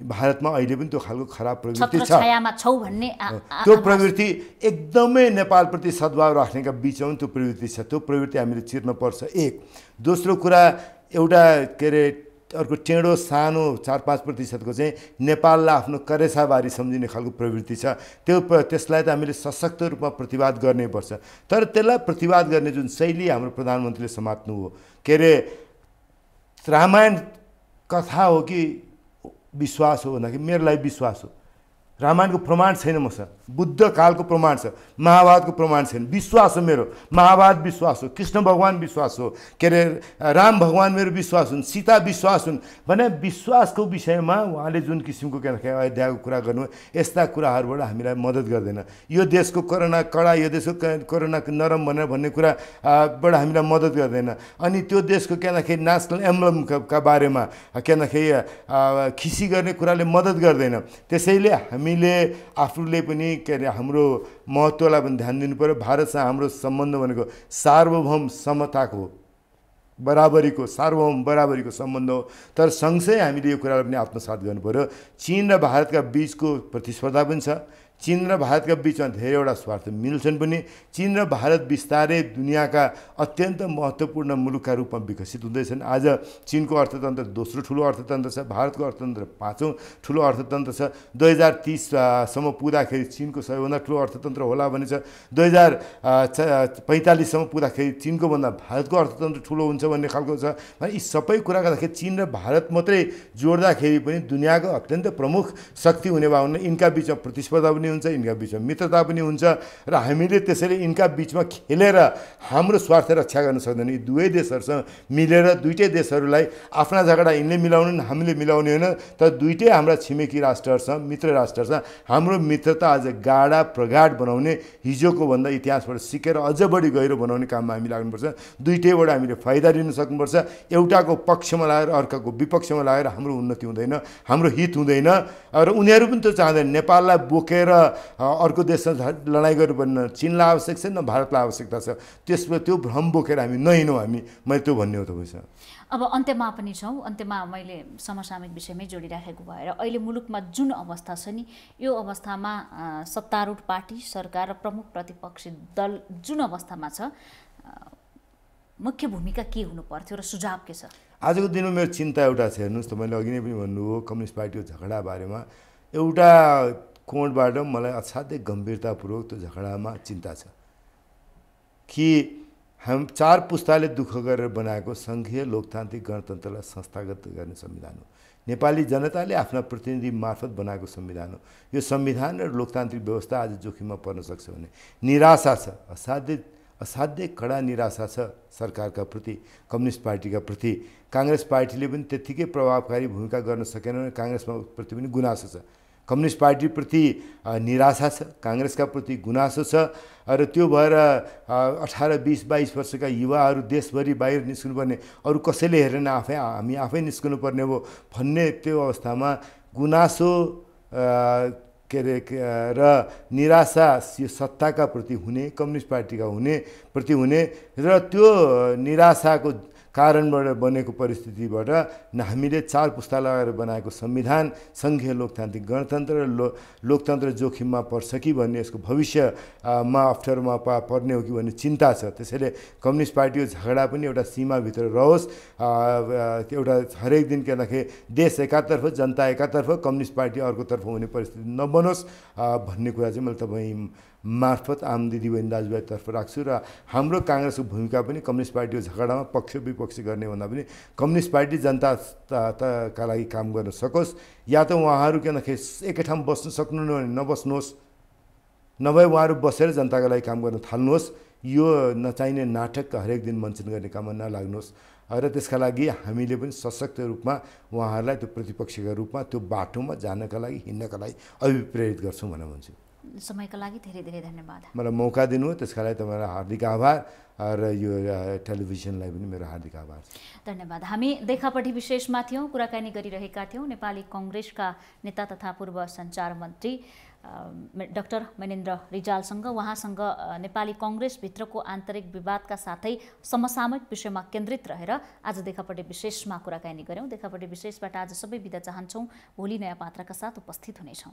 भारतमा अहिले पनि त्यो खालको खराब प्रवृत्ति छ। त्यो प्रवृत्ति एकदमै नेपालप्रति सद्भाव राख्नेका बिचमा त्यो प्रवृत्ति छ। त्यो प्रवृत्ति हामीले चिर्न पर्छ। एक दोस्रो कुरा, एउटा के अरे अर्को टेढो सानो 4-5% चाहिँ नेपाललाई आफ्नो करेसाबारी सम्झिने खालको प्रवृत्ति छ। त्यसलाई त हामीले सशक्त रूपमा प्रतिवाद गर्नैपर्छ। तर त्यसलाई प्रतिवाद गर्ने जुन शैली हाम्रो प्रधानमन्त्रीले समात्नु हो, के अरे रामायण कथा हो कि विश्वास हो भन्दाखेरि मेरो लागि विश्वास हो। रामायणको प्रमाण छैन मसँग, बुद्ध कालको प्रमाण छ, महाभारतको प्रमाण छैन, विश्वास हो मेरो। महाभारत विश्वास हो, कृष्ण भगवान विश्वास हो, के अरे राम भगवान मेरो विश्वास हुन्, सीता विश्वास हुन् भने विश्वासको विषयमा उहाँले जुन किसिमको के अरे अयोध्याको कुरा गर्नु यस्ता कुराहरूबाट हामीलाई मद्दत गर्दैन। यो देशको कोरोना कडा, यो देशको कोरोना नरम भनेर भन्ने कुराबाट हामीलाई मद्दत गर्दैन। अनि त्यो देशको के भन्दाखेरि नेसनल एम्ब्लमका बारेमा के भन्दाखेरि खिसी गर्ने कुराले मद्दत गर्दैन। त्यसैले हामीले आफूले पनि के अरे हाम्रो महत्त्वलाई पनि ध्यान दिनु पर्यो। भारतसँग हाम्रो सम्बन्ध भनेको सार्वभौम समताको बराबरीको सार्वभौम बराबरीको सम्बन्ध हो। तर सँगसँगै हामीले यो कुरालाई पनि आत्मसात गर्नु पर्यो। चीन र भारतका बीचको प्रतिस्पर्धा पनि छ। चीन र भारतका बिचमा धेरैवटा स्वार्थ मिल्छन् पनि। चीन र भारत बिस्तारै दुनियाँका अत्यन्त महत्त्वपूर्ण मुलुकका रूपमा विकसित हुँदैछन्। आज चीनको अर्थतन्त्र दोस्रो ठुलो अर्थतन्त्र छ, भारतको अर्थतन्त्र पाँचौँ ठुलो अर्थतन्त्र छ। 2030सम्म पुग्दाखेरि चीनको सबैभन्दा ठुलो अर्थतन्त्र होला भने छ। 2045सम्म पुग्दाखेरि चीनको भन्दा भारतको अर्थतन्त्र ठुलो हुन्छ भन्ने खालको छ। यी सबै कुरा गर्दाखेरि चीन र भारत मात्रै जोड्दाखेरि पनि दुनियाँको अत्यन्त प्रमुख शक्ति हुने भयो भने यिनका बिचमा प्रतिस्पर्धा पनि हुन्छ, यिनका बिचमा मित्रता पनि हुन्छ र हामीले त्यसैले यिनका बिचमा खेलेर हाम्रो स्वार्थ रक्षा गर्न सक्दैन। यी दुवै देशहरूसँग मिलेर दुईटै देशहरूलाई आफ्ना झगडा यिनले मिलाउनु हामीले मिलाउने होइन, तर दुईटै हाम्रा छिमेकी राष्ट्रहरूसँग मित्र राष्ट्रहरूसँग हाम्रो मित्रता अझ गाढा प्रगाढ बनाउने, हिजोको भन्दा इतिहासबाट सिकेर अझ बढी गहिरो बनाउने काममा हामी लाग्नुपर्छ। दुईटैबाट हामीले फाइदा लिन सक्नुपर्छ। एउटाको पक्षमा लागेर अर्काको विपक्षमा लागेर हाम्रो उन्नति हुँदैन, हाम्रो हित हुँदैन र उनीहरू पनि त्यो चाहँदैन। नेपाललाई बोकेर अर्को देशसँग लडाइँ गर्नुपर्ने चीनलाई आवश्यक छ न भारतलाई आवश्यकता छ। त्यसमा त्यो भ्रम बोकेर हामी नहिँडौँ। मैले त्यो भन्ने हो तपाईँसँग। अब अन्त्यमा पनि छौँ। अन्त्यमा मैले समसामयिक विषयमै जोडिराखेको भएर अहिले मुलुकमा जुन अवस्था छ नि, यो अवस्थामा सत्तारूढ पार्टी सरकार र प्रमुख प्रतिपक्षी दल जुन अवस्थामा छ, मुख्य भूमिका के हुनु पर्थ्यो र सुझाव के छ? आजको दिनमा मेरो चिन्ता एउटा छ। हेर्नुहोस्, तपाईँले अघि नै पनि भन्नुभयो कम्युनिस्ट पार्टीको झगडा बारेमा। एउटा कोणबाट मलाई असाध्यै गम्भीरतापूर्वक त्यो झगडामा चिन्ता छ कि हम 4 पुस्ताले दुःख गरेर बनाएको सङ्घीय लोकतान्त्रिक गणतन्त्रलाई संस्थागत गर्ने संविधान हो। नेपाली जनताले आफ्ना प्रतिनिधि मार्फत बनाएको संविधान हो। यो संविधान र लोकतान्त्रिक व्यवस्था आज जोखिममा पर्न सक्छ भने निराशा छ, असाध्यै कडा निराशा छ सरकारका प्रति, कम्युनिस्ट पार्टीका प्रति। काङ्ग्रेस पार्टीले पनि त्यत्तिकै प्रभावकारी भूमिका गर्न सकेन भने काङ्ग्रेसमा प्रति पनि गुनासो छ। कम्युनिस्ट पार्टीप्रति निराशा छ, काङ्ग्रेसका प्रति गुनासो छ र त्यो भएर 18, 20, 22 वर्षका युवाहरू देशभरि बाहिर निस्कनुपर्ने, अरू कसैले हेरेन, हामी आफै निस्कनुपर्ने हो भन्ने त्यो अवस्थामा गुनासो के अरे र निराशा यो सत्ताका प्रति हुने, कम्युनिस्ट पार्टीका प्रति हुने र त्यो निराशाको कारणबाट बनेको परिस्थितिबाट हामीले 4 पुस्ता लगाएर बनाएको संविधान सङ्घीय लोकतान्त्रिक गणतन्त्र र लोकतन्त्र जोखिममा पर्छ कि भन्ने, यसको भविष्यमा अप्ठ्यारोमा पर्ने हो कि भन्ने चिन्ता छ। त्यसैले कम्युनिस्ट पार्टीको झगडा पनि एउटा सीमाभित्र रहोस्। एउटा हरेक दिन के भन्दाखेरि देश एकातर्फ, जनता एकातर्फ, कम्युनिस्ट पार्टी अर्कोतर्फ हुने परिस्थिति नबनोस् भन्ने कुरा चाहिँ मैले तपाईँ मार्फत आम दिदीबहिनी दाजुभाइतर्फ राख्छु। र हाम्रो काङ्ग्रेसको भूमिका पनि कम्युनिस्ट पार्टीको झगडामा पक्ष विपक्ष गर्ने भन्दा पनि कम्युनिस्ट पार्टी जनताका लागि काम गर्न सकोस्। या त उहाँहरू के भन्दाखेरि एकै ठाउँ बस्न सक्नुहुन्न भने नबस्नुहोस्, नभए उहाँहरू बसेर जनताका लागि काम गर्न थाल्नुहोस्। यो नचाहिने नाटक हरेक दिन मञ्चन गर्ने काममा नलाग्नुहोस्। र त्यसका लागि हामीले पनि सशक्त रूपमा उहाँहरूलाई त्यो प्रतिपक्षका रूपमा त्यो बाटोमा जानका लागि, हिँड्नका लागि अभिप्रेरित गर्छौँ भनेर भन्छु। समयका लागि धेरै धेरै धन्यवाद। मलाई मौका दिनु, त्यसका लागि तपाईँलाई हार्दिक आभार र यो टेलिभिजनलाई पनि मेरो हार्दिक आभार। धन्यवाद। हामी देखापट्टि विशेषमा थियौँ, कुराकानी गरिरहेका थियौँ नेपाली कङ्ग्रेसका नेता तथा पूर्व सञ्चार मन्त्री डाक्टर महेन्द्र रिजालसँग। उहाँसँग नेपाली कङ्ग्रेसभित्रको आन्तरिक विवादका साथै समसामयिक विषयमा केन्द्रित रहेर आज देखापट्टि विशेषमा कुराकानी गऱ्यौँ। देखापट्टि विशेषबाट आज सबै बिदा चाहन्छौँ। भोलि नयाँ पात्रका साथ उपस्थित हुनेछौँ।